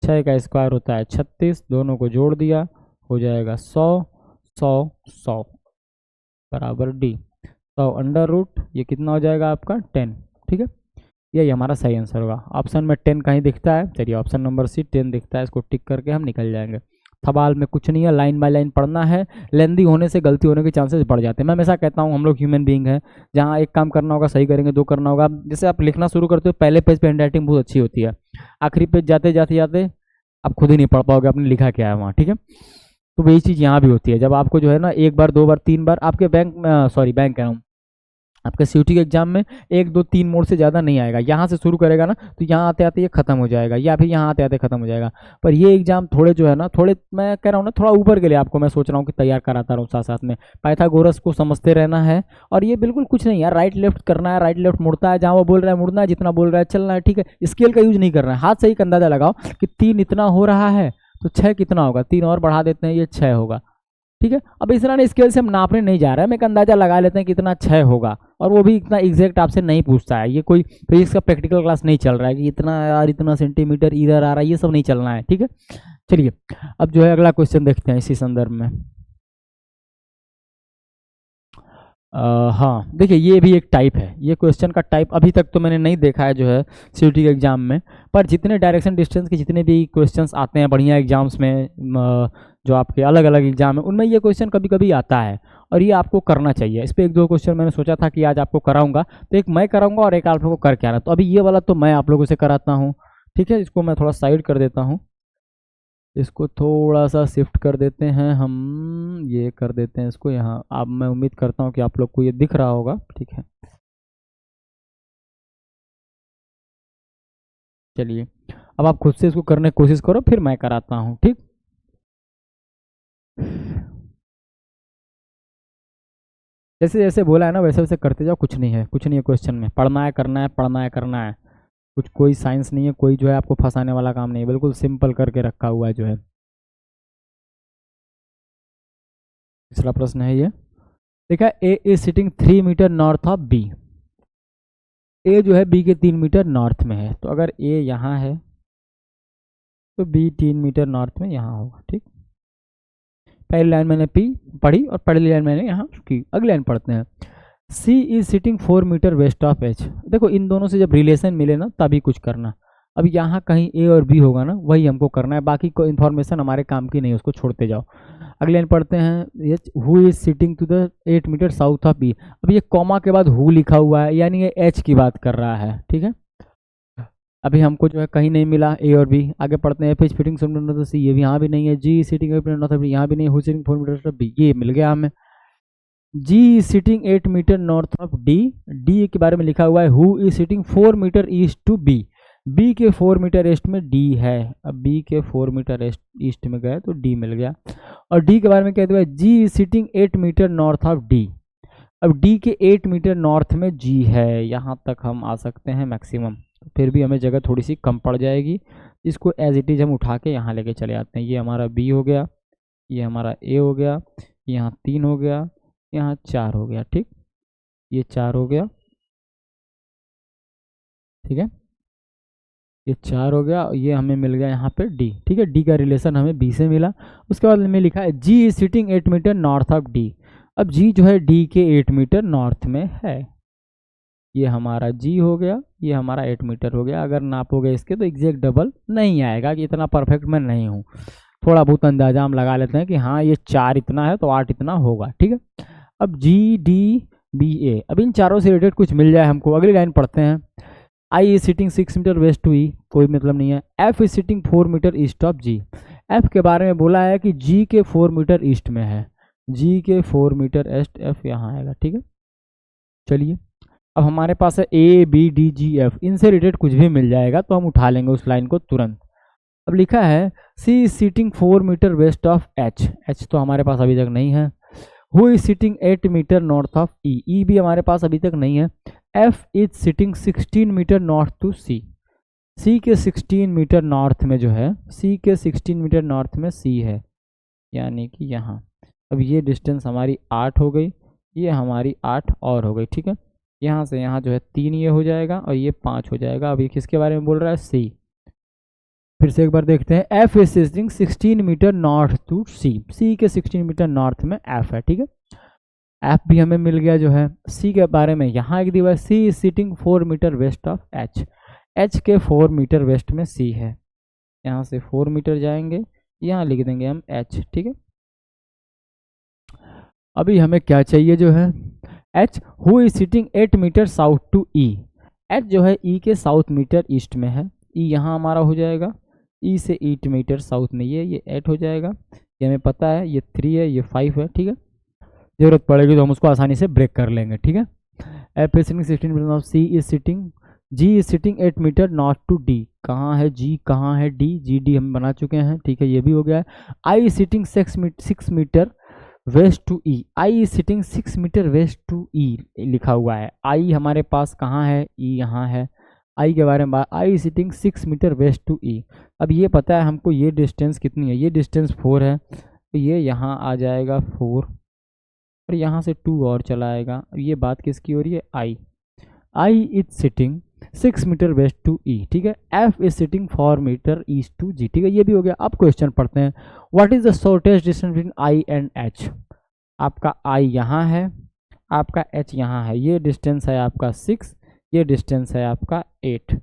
6 का स्क्वायर होता है 36, दोनों को जोड़ दिया, हो जाएगा 100 100 100 बराबर डी। 100 अंडर रूट, ये कितना हो जाएगा आपका 10, ठीक है। यही हमारा सही आंसर होगा। ऑप्शन में 10 कहीं दिखता है, चलिए ऑप्शन नंबर सी 10 दिखता है, इसको टिक करके हम निकल जाएंगे। सवाल में कुछ नहीं है, लाइन बाय लाइन पढ़ना है, लेंदी होने से गलती होने के चांसेस बढ़ जाते हैं। मैं हमेशा कहता हूँ हम लोग ह्यूमन बीइंग हैं, जहाँ एक काम करना होगा सही करेंगे, दो करना होगा, जैसे आप लिखना शुरू करते हो पहले पेज पे हैंड राइटिंग बहुत अच्छी होती है, आखिरी पेज जाते जाते जाते आप खुद ही नहीं पढ़ पाओगे आपने लिखा क्या है वहाँ, ठीक है। तो वही चीज़ यहाँ भी होती है, जब आपको जो है ना 1 बार 2 बार 3 बार आपके बैंक बैंक कह रहा हूँ, आपके सीयूटी के एग्जाम में 1 2 3 मोड से ज़्यादा नहीं आएगा। यहाँ से शुरू करेगा ना तो यहाँ आते आते ये खत्म हो जाएगा, या फिर यहाँ आते आते खत्म हो जाएगा। पर ये एग्जाम थोड़े जो है ना, थोड़े मैं कह रहा हूँ ना, थोड़ा ऊपर के लिए आपको मैं सोच रहा हूँ कि तैयार कराता रहूँ साथ साथ में। पाइथागोरस को समझते रहना है, और ये बिल्कुल कुछ नहीं है, राइट लेफ्ट करना है, राइट लेफ्ट मुड़ता है, जहाँ वो बोल रहा है मुड़ना है, जितना बोल रहा है चलना है, ठीक है। स्केल का यूज नहीं करना है, हाथ से ही अंदाजा लगाओ कि 3 इतना हो रहा है तो 6 कितना होगा, 3 और बढ़ा देते हैं, ये 6 होगा, ठीक है। अब इस तरह स्केल से हम नापने नहीं जा रहे हैं, हम एक अंदाजा लगा लेते हैं कि इतना 6 होगा, और वो भी इतना एग्जैक्ट आपसे नहीं पूछता है। ये कोई फिजिक्स का प्रैक्टिकल क्लास नहीं चल रहा है कि इतना यार इतना सेंटीमीटर इधर आ रहा है, ये सब नहीं चलना है, ठीक है। चलिए अब जो है अगला क्वेश्चन देखते हैं इसी संदर्भ में। हाँ देखिए, ये भी एक टाइप है, ये क्वेश्चन का टाइप अभी तक तो मैंने नहीं देखा है जो है सीयूटी के एग्जाम में, पर जितने डायरेक्शन डिस्टेंस के जितने भी क्वेश्चंस आते हैं बढ़िया एग्जाम्स में, जो आपके अलग अलग एग्जाम है, उनमें ये क्वेश्चन कभी कभी आता है, और ये आपको करना चाहिए। इस पर 1 2 क्वेश्चन मैंने सोचा था कि आज आपको कराऊंगा, तो एक मैं कराऊंगा और एक आप लोगों को करके आना। तो अभी ये वाला तो मैं आप लोगों से कराता हूँ, ठीक है। इसको मैं थोड़ा साइड कर देता हूँ, इसको थोड़ा सा शिफ्ट कर देते हैं हम, ये कर देते हैं इसको यहाँ। अब मैं उम्मीद करता हूँ कि आप लोग को ये दिख रहा होगा, ठीक है। चलिए अब आप खुद से इसको करने की कोशिश करो, फिर मैं कराता हूँ, ठीक। जैसे जैसे बोला है ना वैसे वैसे करते जाओ, कुछ नहीं है, कुछ नहीं है क्वेश्चन में, पढ़ना है करना है, पढ़ना है करना है, कुछ कोई साइंस नहीं है, कोई जो है आपको फंसाने वाला काम नहीं है, बिल्कुल सिंपल करके रखा हुआ है जो है। तीसरा प्रश्न है ये, देखा, A is sitting 3 metre north of B. A जो है बी के 3 मीटर नॉर्थ में है, तो अगर ए यहाँ है तो बी 3 मीटर नॉर्थ में यहाँ होगा, ठीक। पहली लाइन मैंने पी पढ़ी और पहली लाइन मैंने यहाँ की। अगली लाइन पढ़ते हैं, C is sitting 4 metre west of H. देखो इन दोनों से जब रिलेशन मिले ना तभी कुछ करना। अब यहाँ कहीं ए और बी होगा ना, वही हमको करना है, बाकी कोई इन्फॉर्मेशन हमारे काम की नहीं, उसको छोड़ते जाओ। अगले लाइन पढ़ते हैं, H who is sitting to the 8 metre south of B. अब ये कॉमा के बाद हु लिखा हुआ है, यानी ये एच की बात कर रहा है, ठीक है। अभी हमको जो है कहीं नहीं मिला ए और बी। आगे पढ़ते हैं, फिश फिटिंग सी, ये भी यहाँ भी नहीं है। जी सिटिंग यहाँ भी नहीं है, हु सिटिंग 4 मीटर बी, ये मिल गया हमें। G is sitting 8 metre north of D. D के बारे में लिखा हुआ है who is sitting 4 metre east to B. B के 4 मीटर ईस्ट में डी है। अब बी के 4 मीटर ईस्ट में गए तो डी मिल गया। और डी के बारे में कहते हुए G is sitting 8 metre north of D. अब डी के 8 मीटर नॉर्थ में जी है, यहाँ तक हम आ सकते हैं मैक्सिमम। फिर भी हमें जगह थोड़ी सी कम पड़ जाएगी, इसको एज इट इज हम उठा के यहाँ लेके चले आते हैं। ये हमारा बी हो गया, ये हमारा ए हो गया, यहाँ 3 हो गया, यहाँ 4 हो गया। ठीक, ये 4 हो गया, ठीक है, ये 4 हो गया। ये हमें मिल गया यहाँ पे डी। ठीक है, डी का रिलेशन हमें बी से मिला। उसके बाद में लिखा है G is sitting 8 metre north of D. अब जी जो है डी के 8 मीटर नॉर्थ में है। ये हमारा जी हो गया, ये हमारा 8 मीटर हो गया। अगर नापोगे इसके तो एग्जैक्ट डबल नहीं आएगा, कि इतना परफेक्ट मैं नहीं हूँ, थोड़ा बहुत अंदाजा हम लगा लेते हैं कि हाँ ये 4 इतना है तो 8 इतना होगा। ठीक है, अब जी डी बी ए, अब इन चारों से रिलेटेड कुछ मिल जाए हमको। अगली लाइन पढ़ते हैं। I is sitting 6 metre west to E, कोई मतलब नहीं है। F is sitting 4 metre east of G. F के बारे में बोला है कि जी के 4 मीटर ईस्ट में है, जी के 4 मीटर ईस्ट, एफ यहाँ आएगा। ठीक है, चलिए अब हमारे पास है A B D G F, इनसे रिलेटेड कुछ भी मिल जाएगा तो हम उठा लेंगे उस लाइन को तुरंत। अब लिखा है C is sitting 4 metre west of H. H तो हमारे पास अभी तक नहीं है। Who is sitting 8 metre north of E. E भी हमारे पास अभी तक नहीं है। F is sitting 16 metre north to C. C के 16 मीटर नॉर्थ में जो है, सी के 16 मीटर नॉर्थ में सी है, यानी कि यहाँ। अब ये डिस्टेंस हमारी 8 हो गई, ये हमारी 8 और हो गई। ठीक है, यहाँ से यहाँ जो है 3 ये हो जाएगा और ये 5 हो जाएगा। अब ये किसके बारे में बोल रहा है, सी। फिर से एक बार देखते हैं। F is sitting 16 metre north to C. C के 16 मीटर नॉर्थ में एफ है। ठीक है, एफ भी हमें मिल गया जो है। सी के बारे में यहाँ एक दिया, C is sitting 4 metre west of H. H के 4 मीटर वेस्ट में सी है, यहाँ से 4 मीटर जाएंगे, यहाँ लिख देंगे हम एच। ठीक है, अभी हमें क्या चाहिए जो है, H. Who is sitting 8 metre south to E. H जो है ई के साउथ मीटर ईस्ट में है। ई यहाँ हमारा हो जाएगा, ई से 8 मीटर साउथ में ये 8 हो जाएगा। ये हमें पता है, ये 3 है, ये 5 है। ठीक है, जरूरत पड़ेगी तो हम उसको आसानी से ब्रेक कर लेंगे। ठीक है, F is sitting 16 metre of C is sitting, G is sitting 8 metre north to D. कहाँ है जी, कहाँ है डी, जी डी हम बना चुके हैं। ठीक है, ये भी हो गया है। I is sitting 6 metre west to E. I is sitting 6 metre west to E लिखा हुआ है। आई हमारे पास कहाँ है, ई यहाँ है। आई के बारे में बात, I is sitting 6 metre west to E. अब ये पता है हमको ये डिस्टेंस कितनी है, ये डिस्टेंस 4 है, तो ये यहाँ आ जाएगा 4 और यहाँ से 2 और चला आएगा। ये बात किसकी हो रही है, I. I is sitting 6 metre west to E. ठीक है, F is sitting 4 metre east to G. ठीक है, ये भी हो गया। अब क्वेश्चन पढ़ते हैं। What is the shortest distance between I and H. आपका आई यहाँ है, आपका एच यहाँ है। ये डिस्टेंस है आपका 6, ये डिस्टेंस है आपका 8।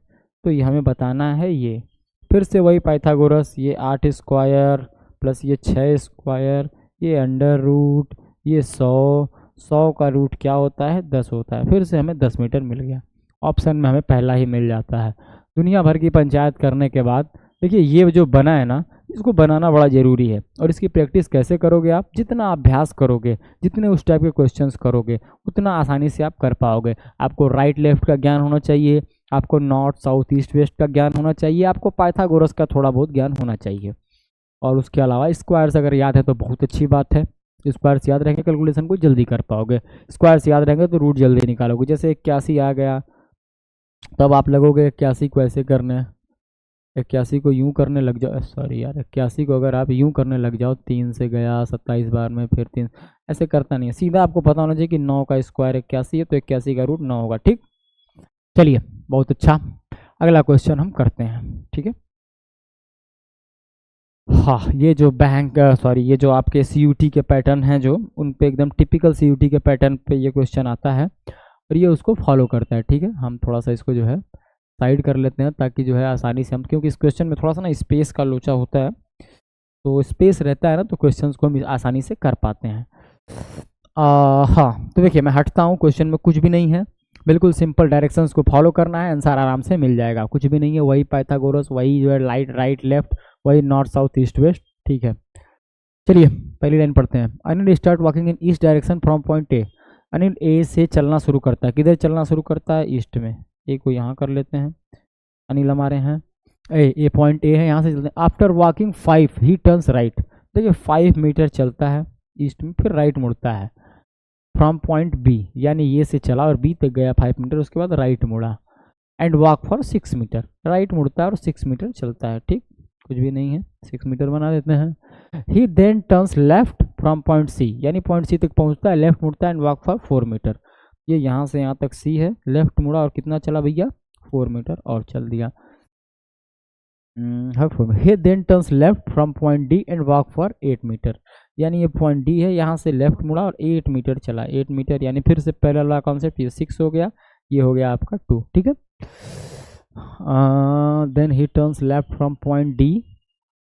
तो ये हमें बताना है ये। फिर से वही पाइथागोरस, ये 8 स्क्वायर प्लस ये 6 स्क्वायर, ये अंडर रूट, ये 100 का रूट क्या होता है, 10 होता है। फिर से हमें 10 मीटर मिल गया। ऑप्शन में हमें पहला ही मिल जाता है। दुनिया भर की पंचायत करने के बाद देखिए ये जो बना है ना, इसको बनाना बड़ा ज़रूरी है। और इसकी प्रैक्टिस कैसे करोगे आप, जितना अभ्यास करोगे, जितने उस टाइप के क्वेश्चंस करोगे, उतना आसानी से आप कर पाओगे। आपको राइट लेफ्ट का ज्ञान होना चाहिए, आपको नॉर्थ साउथ ईस्ट वेस्ट का ज्ञान होना चाहिए, आपको पाइथागोरस का थोड़ा बहुत ज्ञान होना चाहिए। और उसके अलावा स्क्वायर्स अगर याद है तो बहुत अच्छी बात है। स्क्वायर्स याद रहेंगे, कैलकुलेशन को जल्दी कर पाओगे। स्क्वायर्स याद रहेंगे तो रूट जल्दी निकालोगे। जैसे 81 आ गया, तब आप लगोगे 81 को ऐसे करने, 81 को यूं करने लग जाओ, सॉरी यार 81 को अगर आप यूं करने लग जाओ, 3 से गया 27 बार में, फिर 3, ऐसे करता नहीं है। सीधा आपको पता होना चाहिए कि 9 का स्क्वायर 81 है, तो 81 का रूट 9 होगा। ठीक, चलिए बहुत अच्छा, अगला क्वेश्चन हम करते हैं। ठीक है, हाँ, ये जो बैंक ये जो आपके CUT के पैटर्न हैं, जो उन पे एकदम टिपिकल CUT के पैटर्न पे ये क्वेश्चन आता है और ये उसको फॉलो करता है। ठीक है, हम थोड़ा सा इसको जो है साइड कर लेते हैं ताकि जो है आसानी से हम, क्योंकि इस क्वेश्चन में थोड़ा सा ना स्पेस का लोचा होता है, तो स्पेस रहता है ना, तो क्वेश्चंस को हम आसानी से कर पाते हैं। हाँ, तो देखिए मैं हटता हूँ, क्वेश्चन में कुछ भी नहीं है, बिल्कुल सिंपल डायरेक्शंस को फॉलो करना है, आंसर आराम से मिल जाएगा। कुछ भी नहीं है, वही पाइथागोरस, वही जो है राइट लेफ्ट, वही नॉर्थ साउथ ईस्ट वेस्ट। ठीक है, चलिए पहली लाइन पढ़ते हैं। Anil start walking in east direction from point A. Anil A से चलना शुरू करता है। किधर चलना शुरू करता है? ईस्ट में। ए को यहाँ कर लेते हैं, अनिल हमारे हैं ए पॉइंट ए है, यहाँ से चलते हैं। आफ्टर वॉकिंग 5 ही टर्न्स राइट। देखिए 5 मीटर चलता है ईस्ट में, फिर राइट मुड़ता है फ्रॉम पॉइंट बी, यानी ये से चला और बी तक गया 5 मीटर, उसके बाद राइट मुड़ा and walk for 6 metre. Right मुड़ता है और 6 मीटर चलता है। ठीक, कुछ भी नहीं है, 6 मीटर बना देते हैं। He then turns left from point C, यानी पॉइंट सी तक पहुंचता है, लेफ्ट मुड़ता है एंड वॉक फॉर 4 मीटर। ये यहाँ से यहाँ तक सी है, लेफ्ट मुड़ा और कितना चला भैया? 4 मीटर और चल दिया। he then turns left from point D and walk for 8 metre, यानी ये पॉइंट डी है, यहाँ से लेफ्ट मुड़ा और 8 मीटर चला। 8 मीटर यानी फिर से पहला वाला कॉन्सेप्ट, ये 6 हो गया, ये हो गया आपका 2। ठीक है, then he turns left from point D,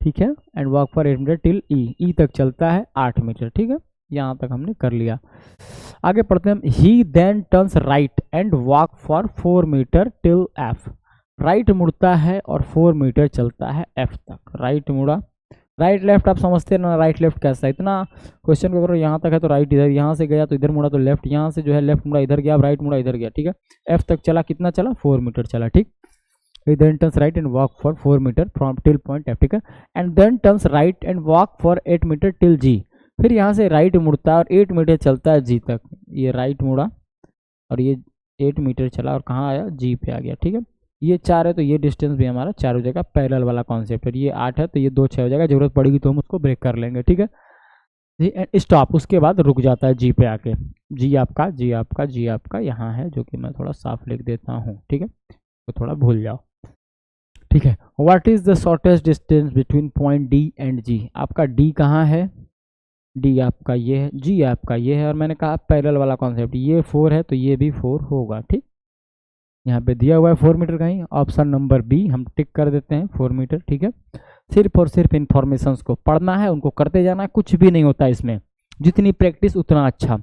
ठीक है, and walk for 8 metre till E तक चलता है 8 मीटर। ठीक है, यहाँ तक हमने कर लिया। आगे पढ़ते हैं। He then turns right and walk for 4 metre till F. Right मुड़ता है और 4 मीटर चलता है एफ तक। राइट मुड़ा, राइट लेफ्ट आप समझते हैं ना, राइट लेफ्ट कैसा है, इतना क्वेश्चन को करो, यहाँ तक है तो राइट इधर, यहाँ से गया तो इधर मुड़ा तो लेफ्ट, यहाँ से जो है लेफ्ट मुड़ा इधर गया, राइट मुड़ा इधर गया। ठीक है, एफ तक चला, कितना चला? 4 मीटर चला। ठीक, then turns right and walk for 4 metre from till point F। ठीक है, and then turns right and walk for 8 metre till G। फिर यहाँ से राइट मुड़ता है और 8 मीटर चलता है जी तक। ये राइट मुड़ा और ये 8 मीटर चला और कहाँ आया? जी पे आ गया। ठीक है, ये 4 है तो ये डिस्टेंस भी हमारा 4 हो जाएगा, पैरेलल वाला कॉन्सेप्ट है। ये 8 है तो ये 2 6 हो जाएगा, जरूरत पड़ेगी तो हम उसको ब्रेक कर लेंगे। ठीक है, जी स्टॉप, उसके बाद रुक जाता है जी पे आके। जी आपका यहाँ है, जो कि मैं थोड़ा साफ लिख देता हूँ। ठीक है, तो थोड़ा भूल जाओ। ठीक है, what is the shortest distance between point D and G. आपका डी कहाँ है? डी आपका ये है, जी आपका ये है, और मैंने कहा पैरेलल वाला कॉन्सेप्ट, ये 4 है तो ये भी 4 होगा। ठीक, यहाँ पे दिया हुआ है 4 मीटर कहीं, ऑप्शन नंबर बी हम टिक कर देते हैं 4 मीटर। ठीक है, सिर्फ और सिर्फ इन्फॉर्मेशन को पढ़ना है, उनको करते जाना है, कुछ भी नहीं होता इसमें। जितनी प्रैक्टिस उतना अच्छा,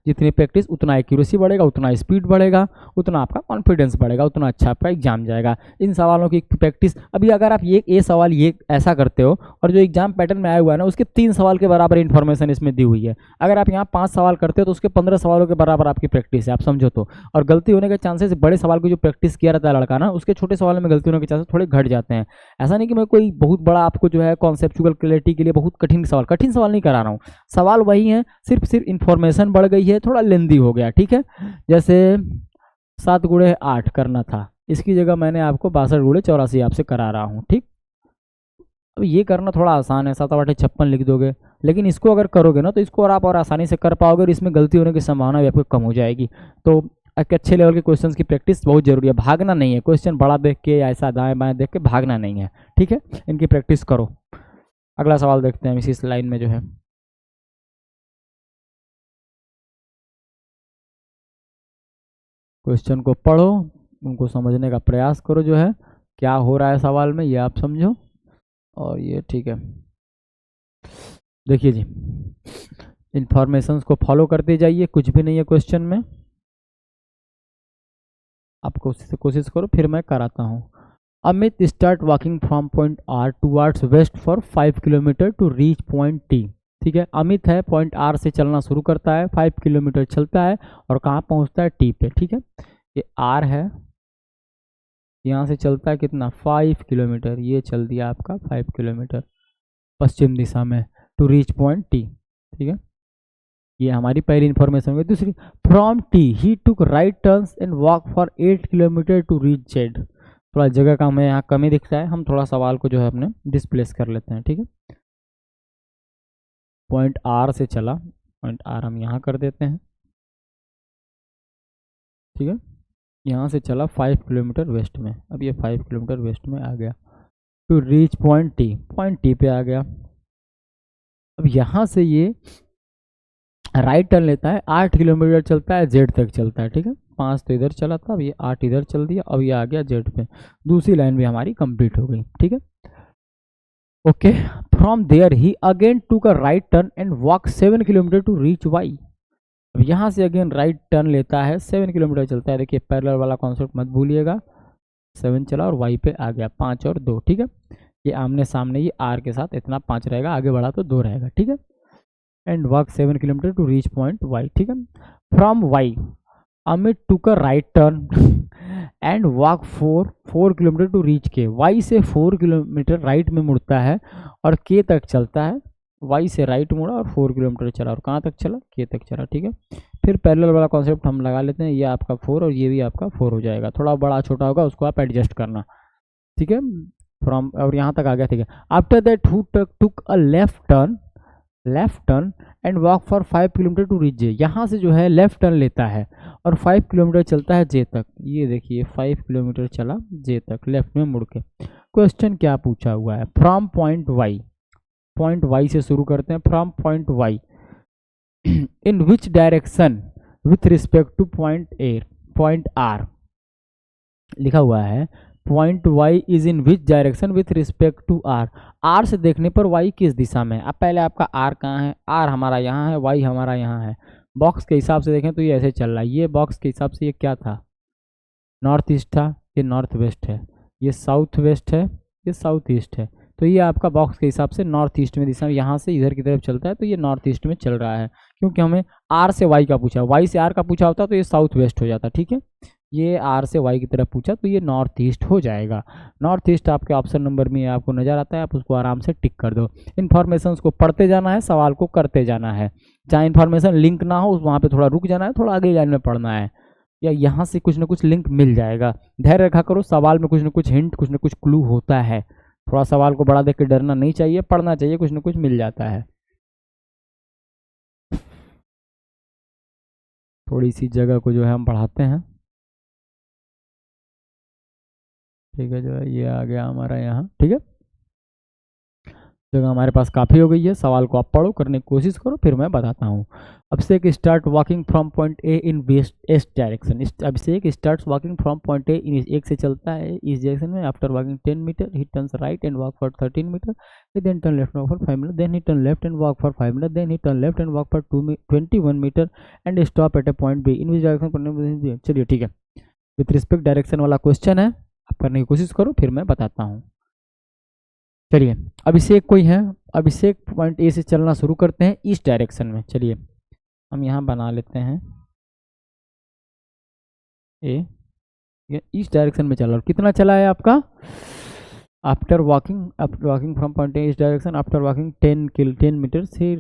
जितनी प्रैक्टिस उतना एक्यूरेसी बढ़ेगा, उतना स्पीड बढ़ेगा, उतना आपका कॉन्फिडेंस बढ़ेगा, उतना अच्छा आपका एग्जाम जाएगा। इन सवालों की प्रैक्टिस, अभी अगर आप ये सवाल ये ऐसा करते हो और जो एग्जाम पैटर्न में आया हुआ है ना, उसके 3 सवाल के बराबर इन्फॉर्मेशन इसमें दी हुई है। अगर आप यहाँ 5 सवाल करते हो तो उसके 15 सवालों के बराबर आपकी प्रैक्टिस है, आप समझो तो। और गलती होने के चांसेस, बड़े सवाल की जो प्रैक्टिस किया रहता है लड़का ना, उसके छोटे सवालों में गलती होने के चांसेस थोड़े घट जाते हैं। ऐसा नहीं कि मैं कोई बहुत बड़ा आपको जो है कॉन्सेप्चुअल क्लैरिटी के लिए बहुत कठिन सवाल नहीं करा रहा हूँ। सवाल वही है, सिर्फ इन्फॉर्मेशन बढ़ गई है, थोड़ा लेंदी हो गया। ठीक है, जैसे 7 गुणे 8 करना था, इसकी जगह मैंने आपको 62 गुणे 84 आपसे करा रहा हूँ। ठीक, अब ये करना थोड़ा आसान है, 7 8 56 लिख दोगे, लेकिन इसको अगर करोगे ना तो इसको और आसानी से कर पाओगे और इसमें गलती होने की संभावना भी आपको कम हो जाएगी। तो एक अच्छे लेवल के क्वेश्चंस की प्रैक्टिस बहुत जरूरी है, भागना नहीं है। क्वेश्चन बड़ा देख के या ऐसा दाएं बाएं देख के भागना नहीं है। ठीक है, इनकी प्रैक्टिस करो। अगला सवाल देखते हैं इसी लाइन में जो है। क्वेश्चन को पढ़ो, उनको समझने का प्रयास करो, जो है क्या हो रहा है सवाल में ये आप समझो। और ये ठीक है, देखिए जी, इंफॉर्मेशंस को फॉलो करते जाइए, कुछ भी नहीं है क्वेश्चन में, आप कोशिश करो, फिर मैं कराता हूँ। Amit start walking from point R towards west for 5 kilometre to reach point T. ठीक है, अमित है, पॉइंट आर से चलना शुरू करता है, 5 किलोमीटर चलता है और कहाँ पहुँचता है? टी पे। ठीक है, ये आर है, यहाँ से चलता है कितना? 5 किलोमीटर, ये चल दिया आपका 5 किलोमीटर पश्चिम दिशा में टू रीच पॉइंट टी। ठीक है, ये हमारी पहली इन्फॉर्मेशन होगी। दूसरी, from T he took right turns and walk for 8 kilometre to reach Z. थोड़ा जगह का हमें यहाँ कमी दिखता है, हम थोड़ा सवाल को जो है अपने डिस्प्लेस कर लेते हैं। ठीक है, पॉइंट आर से चला, पॉइंट आर हम यहाँ कर देते हैं। ठीक है, यहाँ से चला 5 किलोमीटर वेस्ट में, अब ये 5 किलोमीटर वेस्ट में आ गया टू रीच पॉइंट टी पे आ गया। अब यहाँ से ये राइट टर्न लेता है, 8 किलोमीटर चलता है, जेड तक चलता है। ठीक है, 5 तो इधर चला था, अब ये 8 इधर चल दिया, अब ये आ गया जेड पे। दूसरी लाइन भी हमारी कंप्लीट हो गई। ठीक है, okay, from there he again took a right turn and walk 7 kilometre to reach Y. अब यहाँ से अगेन राइट टर्न लेता है, 7 किलोमीटर चलता है। देखिए पैरेलल वाला कॉन्सेप्ट मत भूलिएगा, 7 चला और वाई पे आ गया 5 और 2। ठीक है, ये आमने सामने, ये आर के साथ इतना 5 रहेगा, आगे बढ़ा तो 2 रहेगा, ठीक है। And walk 7 kilometre to reach point Y, ठीक है। From Y Amit took a right turn and walk 4 kilometre to reach K. Y से 4 किलोमीटर राइट में मुड़ता है और के तक चलता है। वाई से राइट मुड़ा और 4 किलोमीटर चला, और कहाँ तक चला, के तक चला, ठीक है। फिर पैरेलल वाला कॉन्सेप्ट हम लगा लेते हैं, ये आपका 4 और ये भी आपका 4 हो जाएगा, थोड़ा बड़ा छोटा होगा उसको आप एडजस्ट करना, ठीक है। फ्रॉम, और यहाँ तक आ गया, ठीक है। After that he took a left turn and walk for 5 kilometre to reach J. यहाँ से जो है लेफ्ट टर्न लेता है और 5 किलोमीटर चलता है जे तक। ये देखिए 5 किलोमीटर चला जे तक लेफ्ट में मुड़ के। क्वेश्चन क्या पूछा हुआ है, फ्रॉम पॉइंट वाई से शुरू करते हैं। From point Y in which direction with respect to point R लिखा हुआ है। Point Y is in which direction with respect to R. R से देखने पर वाई किस दिशा में है। अब पहले आपका आर कहाँ है, आर हमारा यहाँ है, वाई हमारा यहाँ है। बॉक्स के हिसाब से देखें तो ये ऐसे चल रहा है, ये बॉक्स के हिसाब से ये क्या था, नॉर्थ ईस्ट था, ये नॉर्थ वेस्ट है, ये साउथ वेस्ट है, ये साउथ ईस्ट है। तो ये आपका बॉक्स के हिसाब से नॉर्थ ईस्ट में दिशा में, यहाँ से इधर की तरफ चलता है, तो ये नॉर्थ ईस्ट में चल रहा है। क्योंकि हमें आर से वाई का पूछा, वाई से आर का पूछा होता तो ये साउथ वेस्ट हो जाता, ठीक है। ये आर से वाई की तरफ पूछा तो ये नॉर्थ ईस्ट हो जाएगा। नॉर्थ ईस्ट आपके ऑप्शन नंबर में आपको नज़र आता है, आप उसको आराम से टिक कर दो। इन्फॉर्मेशन को पढ़ते जाना है, सवाल को करते जाना है। जहाँ इन्फॉर्मेशन लिंक ना हो वहाँ पे थोड़ा रुक जाना है, थोड़ा आगे लाइन में पढ़ना है, या यहाँ से कुछ ना कुछ लिंक मिल जाएगा। धैर्य रखा करो, सवाल में कुछ ना कुछ हिंट, कुछ ना कुछ क्लू होता है। थोड़ा सवाल को बड़ा देख के डरना नहीं चाहिए, पढ़ना चाहिए, कुछ ना कुछ मिल जाता है। थोड़ी सी जगह को जो है हम बढ़ाते हैं, ठीक है। जो है ये आ गया हमारा यहाँ, ठीक है। जगह हमारे पास काफ़ी हो गई है। सवाल को आप पढ़ो, करने की कोशिश करो, फिर मैं बताता हूँ। Abhishek start walking from point A in west east direction. Abhishek starts walking from point A in एक से चलता है इस डायरेक्शन में। After walking 10 metre he turns right and walk for 13 metre, then turn left walk for 5 metre, then he turn left and walk for 5 metre, then he turn left and walk for 21 metre and stop at a point be in which direction. चलिए ठीक है, विथ रिस्पेक्ट डायरेक्शन वाला क्वेश्चन है, आप करने की कोशिश करो, फिर मैं बताता हूँ। चलिए अभिषेक कोई है, अभिषेक पॉइंट ए से चलना शुरू करते हैं इस डायरेक्शन में। चलिए हम यहाँ बना लेते हैं ए, ये इस डायरेक्शन में चला, और कितना चला है आपका, आफ्टर वॉकिंग फ्रॉम पॉइंट ए इस डायरेक्शन, आफ्टर वॉकिंग 10 मीटर से,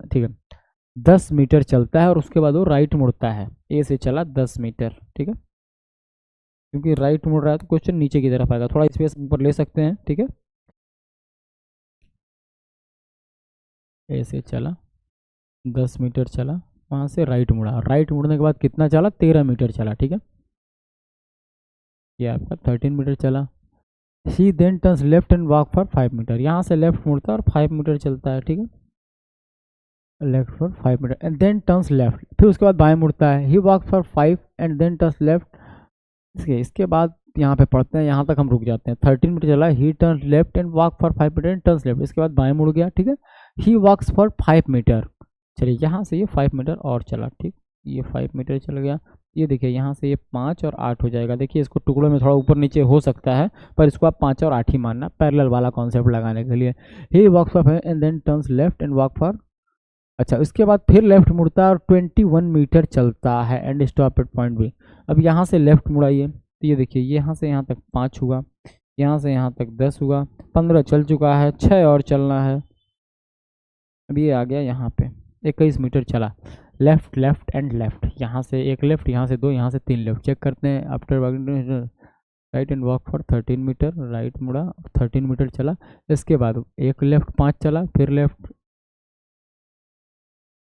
ठीक है, 10 मीटर चलता है और उसके बाद वो राइट मुड़ता है। ए से चला 10 मीटर, ठीक है। क्योंकि राइट मुड़ रहा है तो क्वेश्चन नीचे की तरफ आएगा, थोड़ा स्पेस ऊपर ले सकते हैं, ठीक है। ए से चला 10 मीटर चला, वहाँ से राइट मुड़ा, राइट मुड़ने के बाद कितना चला, 13 मीटर चला, ठीक है। ये आपका 13 मीटर चला। He then turns left and walk for 5 metre. यहाँ से लेफ्ट मुड़ता है और 5 मीटर चलता है, ठीक है। Left for 5 metre and then turns left, फिर उसके बाद बाएं मुड़ता है। He walk for 5 and then turns left. इसके बाद यहाँ पे पढ़ते हैं, यहाँ तक हम रुक जाते हैं। 13 मीटर चला, he turn left and walk for 5 metre and turns left. इसके बाद बाएं मुड़ गया, ठीक है। He walks for 5 metre. चलिए यहाँ से ये 5 मीटर और चला, ठीक, ये 5 मीटर चल गया। ये देखिए यहाँ से ये 5 और 8 हो जाएगा। देखिए इसको टुकड़ों में थोड़ा ऊपर नीचे हो सकता है, पर इसको आप 5 और 8 ही मानना पैरेलल वाला कॉन्सेप्ट लगाने के लिए। He walks for and then turns left and walk for, अच्छा उसके बाद फिर लेफ्ट मुड़ता है और 21 मीटर चलता है and stop at point B. अब यहाँ से लेफ्ट मुड़ाइए, तो ये देखिए यहाँ से यहाँ तक 5 हुआ, यहाँ से यहाँ तक 10 हुआ, 15 चल चुका है, 6 और चलना है। अब ये आ गया यहाँ पे 21 मीटर चला, लेफ्ट लेफ्ट एंड लेफ्ट, यहाँ से एक लेफ्ट, यहाँ से 2, यहाँ से 3 लेफ्ट। चेक करते हैं। After walking right and walk for 13 metre, right मुड़ा 13 मीटर चला। इसके बाद एक लेफ्ट 5 चला, फिर लेफ्ट,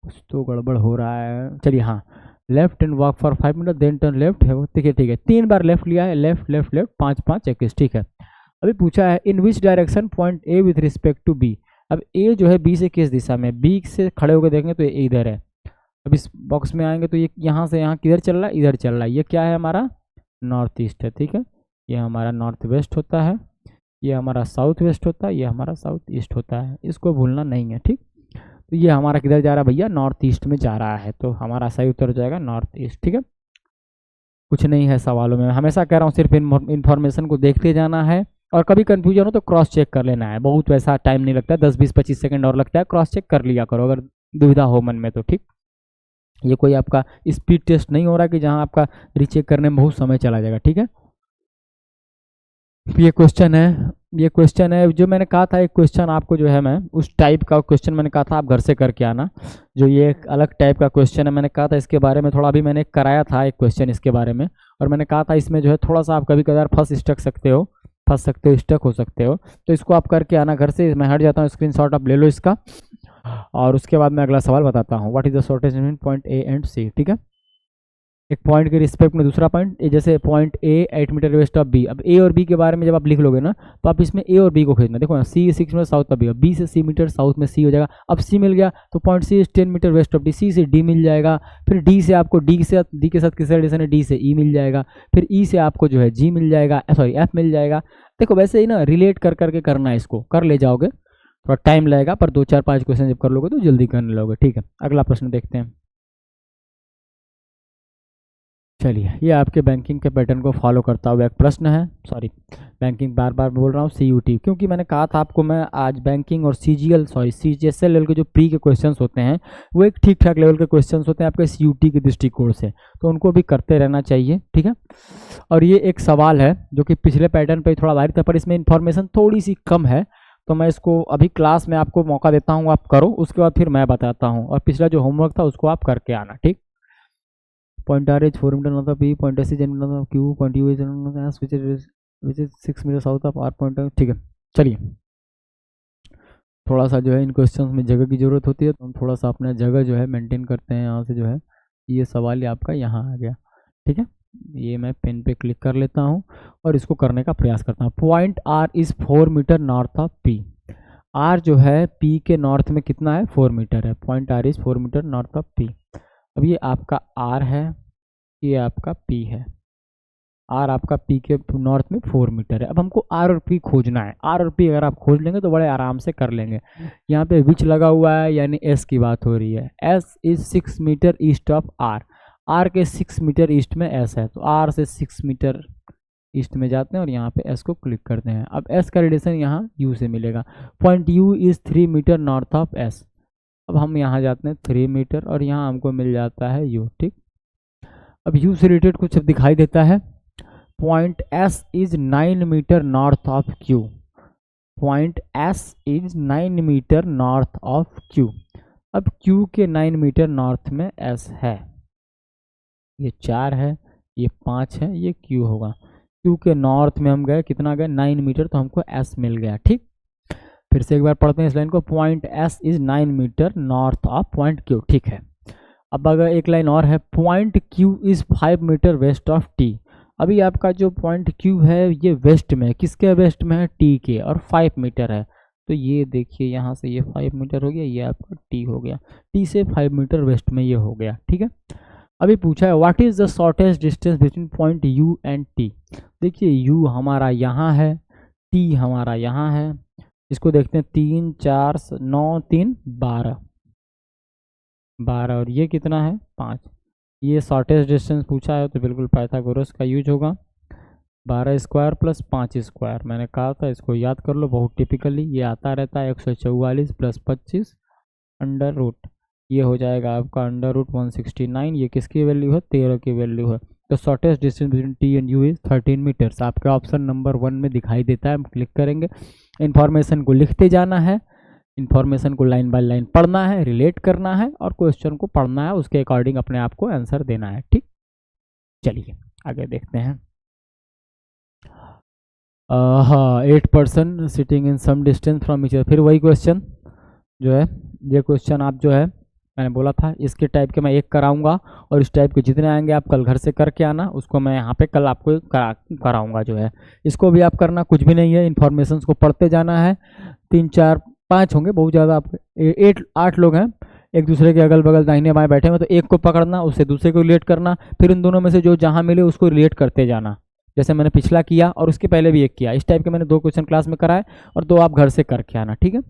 कुछ तो गड़बड़ हो रहा है। चलिए हाँ, left and walk for 5 metre then turn left है, ठीक है ठीक है, 3 बार लेफ्ट लिया है, लेफ्ट लेफ्ट लेफ्ट, 5 5 21, ठीक है। अभी पूछा है in which direction point A with respect to B. अब ए जो है बी से किस दिशा में, बी से खड़े होकर देखेंगे तो ये इधर है। अब इस बॉक्स में आएंगे तो ये यहाँ से यहाँ किधर चल रहा है, इधर चल रहा है। ये क्या है हमारा, नॉर्थ ईस्ट है, ठीक है। ये हमारा नॉर्थ वेस्ट होता है, ये हमारा साउथ वेस्ट होता है, ये हमारा साउथ ईस्ट होता है, इसको भूलना नहीं है, ठीक। तो ये हमारा किधर जा रहा है भैया, नॉर्थ ईस्ट में जा रहा है, तो हमारा सही उत्तर हो जाएगा नॉर्थ ईस्ट, ठीक है। कुछ नहीं है सवालों में, हमेशा कह रहा हूँ सिर्फ इन्फॉर्मेशन को देखते जाना है, और कभी कन्फ्यूजन हो तो क्रॉस चेक कर लेना है, बहुत वैसा टाइम नहीं लगता है, 10-20-25 सेकंड और लगता है, क्रॉस चेक कर लिया करो अगर दुविधा हो मन में तो, ठीक। ये कोई आपका स्पीड टेस्ट नहीं हो रहा कि जहां आपका रीचेक करने में बहुत समय चला जाएगा, ठीक है। ये क्वेश्चन है जो मैंने कहा था, एक क्वेश्चन आपको जो है मैं उस टाइप का क्वेश्चन मैंने कहा था आप घर से करके आना, जो ये एक अलग टाइप का क्वेश्चन है, मैंने कहा था इसके बारे में थोड़ा अभी मैंने कराया था एक क्वेश्चन इसके बारे में, और मैंने कहा था इसमें जो है थोड़ा सा आप कभी कभार फंस सकते हो, स्टक हो सकते हो, तो इसको आप करके आना घर से। मैं हट जाता हूँ, स्क्रीनशॉट आप ले लो इसका, और उसके बाद मैं अगला सवाल बताता हूँ। What is the shortage between point A and C, ठीक है। एक पॉइंट के रिस्पेक्ट में दूसरा पॉइंट, जैसे point A 8 metre west of B. अब ए और बी के बारे में जब आप लिख लोगे ना, तो आप इसमें ए और बी को खरीदना, देखो ना, C 6 metre south of B, B से सी मीटर साउथ में सी हो जाएगा। अब सी मिल गया तो point C is 10 metre west of D, C से डी मिल जाएगा, फिर डी से आपको डी के साथ किस रिलेशन है, डी से ई मिल जाएगा, फिर ई से आपको जो है जी मिल जाएगा, सॉरी एफ मिल जाएगा। देखो वैसे ही ना रिलेट कर करके करना है, इसको कर ले जाओगे, थोड़ा टाइम लगेगा, पर 2-4-5 क्वेश्चन जब कर लोगे तो जल्दी करने लोगे, ठीक है। अगला प्रश्न देखते हैं। चलिए, ये आपके बैंकिंग के पैटर्न को फॉलो करता हुआ एक प्रश्न है, सॉरी बैंकिंग बार बार बोल रहा हूँ, सीयूटी, क्योंकि मैंने कहा था आपको मैं आज बैंकिंग और सीजीएसएल लेवल के जो प्री के क्वेश्चंस होते हैं वो एक ठीक ठाक लेवल के क्वेश्चंस होते हैं आपके सीयूटी के दृष्टिकोण से, तो उनको भी करते रहना चाहिए, ठीक है। और ये एक सवाल है जो कि पिछले पैटर्न पर थोड़ा भारी था, पर इसमें इन्फॉर्मेशन थोड़ी सी कम है, तो मैं इसको अभी क्लास में आपको मौका देता हूँ, आप करो, उसके बाद फिर मैं बताता हूँ, और पिछला जो होमवर्क था उसको आप करके आना, ठीक। Point R is 4 meter north of P, point S is 10 meter north of Q, point U is north of S, which is 6 meter south of R point, ठीक है। चलिए, थोड़ा सा जो है इन क्वेश्चंस में जगह की ज़रूरत होती है, तो हम थोड़ा सा अपना जगह जो है मेंटेन करते हैं। यहाँ से जो है ये सवाल ही आपका यहाँ आ गया, ठीक है। ये मैं पेन पे क्लिक कर लेता हूँ और इसको करने का प्रयास करता हूँ। Point R is 4 metre north of P, R जो है P के नॉर्थ में कितना है, 4 मीटर है। Point R is 4 metre north of P। अब ये आपका R है, ये आपका P है, R आपका P के नॉर्थ में 4 मीटर है। अब हमको R और P खोजना है, R और P अगर आप खोज लेंगे तो बड़े आराम से कर लेंगे। यहाँ पे विच लगा हुआ है, यानी S की बात हो रही है। S is 6 metre east of R, R के 6 मीटर ईस्ट में S है, तो R से 6 मीटर ईस्ट में जाते हैं और यहाँ पे S को क्लिक करते हैं। अब S का रेडिएशन यहाँ U से मिलेगा। Point U is 3 metre north of S। अब हम यहाँ जाते हैं 3 मीटर और यहाँ हमको मिल जाता है U, ठीक। अब U से रिलेटेड कुछ दिखाई देता है। Point S is 9 metre north of Q, point S is 9 metre north of Q। अब Q के 9 मीटर नॉर्थ में S है, ये 4 है, ये 5 है, ये Q होगा। Q के नॉर्थ में हम गए, कितना गए, 9 मीटर, तो हमको S मिल गया, ठीक। फिर से एक बार पढ़ते हैं इस लाइन को। Point S is 9 metre north of point Q, ठीक है। अब अगर एक लाइन और है, point Q is 5 metre west of T। अभी आपका जो पॉइंट Q है ये वेस्ट में है, किसके वेस्ट में है, T के, और 5 मीटर है, तो ये देखिए यहाँ से ये 5 मीटर हो गया, ये आपका T हो गया, T से 5 मीटर वेस्ट में ये हो गया, ठीक है। अभी पूछा है what is the shortest distance between point U and T। देखिए U हमारा यहाँ है, T हमारा यहाँ है, इसको देखते हैं, 3 4 9 3 12 और ये कितना है, 5। ये शॉर्टेस्ट डिस्टेंस पूछा है तो बिल्कुल पाइथागोरस का यूज होगा। 12 स्क्वायर प्लस 5 स्क्वायर, मैंने कहा था इसको याद कर लो, बहुत टिपिकली ये आता रहता है। 144 प्लस 25 अंडर रूट, ये हो जाएगा आपका अंडर रूट 169। ये किसकी वैल्यू है, 13 की वैल्यू है। तो shortest distance between T and U is 13 metres. आपका ऑप्शन नंबर 1 में दिखाई देता है, हम क्लिक करेंगे। इन्फॉर्मेशन को लिखते जाना है, इन्फॉर्मेशन को लाइन बाय लाइन पढ़ना है, रिलेट करना है और क्वेश्चन को पढ़ना है, उसके अकॉर्डिंग अपने आप को आंसर देना है, ठीक। चलिए आगे देखते हैं। हाँ, 8% sitting in some distance from each other. फिर वही क्वेश्चन जो है, ये क्वेश्चन आप जो है मैंने बोला था इसके टाइप के मैं एक कराऊंगा, और इस टाइप के जितने आएंगे आप कल घर से करके आना, उसको मैं यहाँ पे कल आपको कराऊंगा जो है। इसको भी आप करना, कुछ भी नहीं है, इन्फॉर्मेशन को पढ़ते जाना है। 3 4 5 होंगे, बहुत ज़्यादा, आप 8 लोग हैं, एक दूसरे के अगल बगल दाहिने बाएं बैठे हुए, तो एक को पकड़ना, उससे दूसरे को रिलेट करना, फिर इन दोनों में से जो जहाँ मिले उसको रिलेट करते जाना, जैसे मैंने पिछला किया और उसके पहले भी एक किया। इस टाइप के मैंने 2 क्वेश्चन क्लास में कराए और 2 आप घर से करके आना, ठीक है।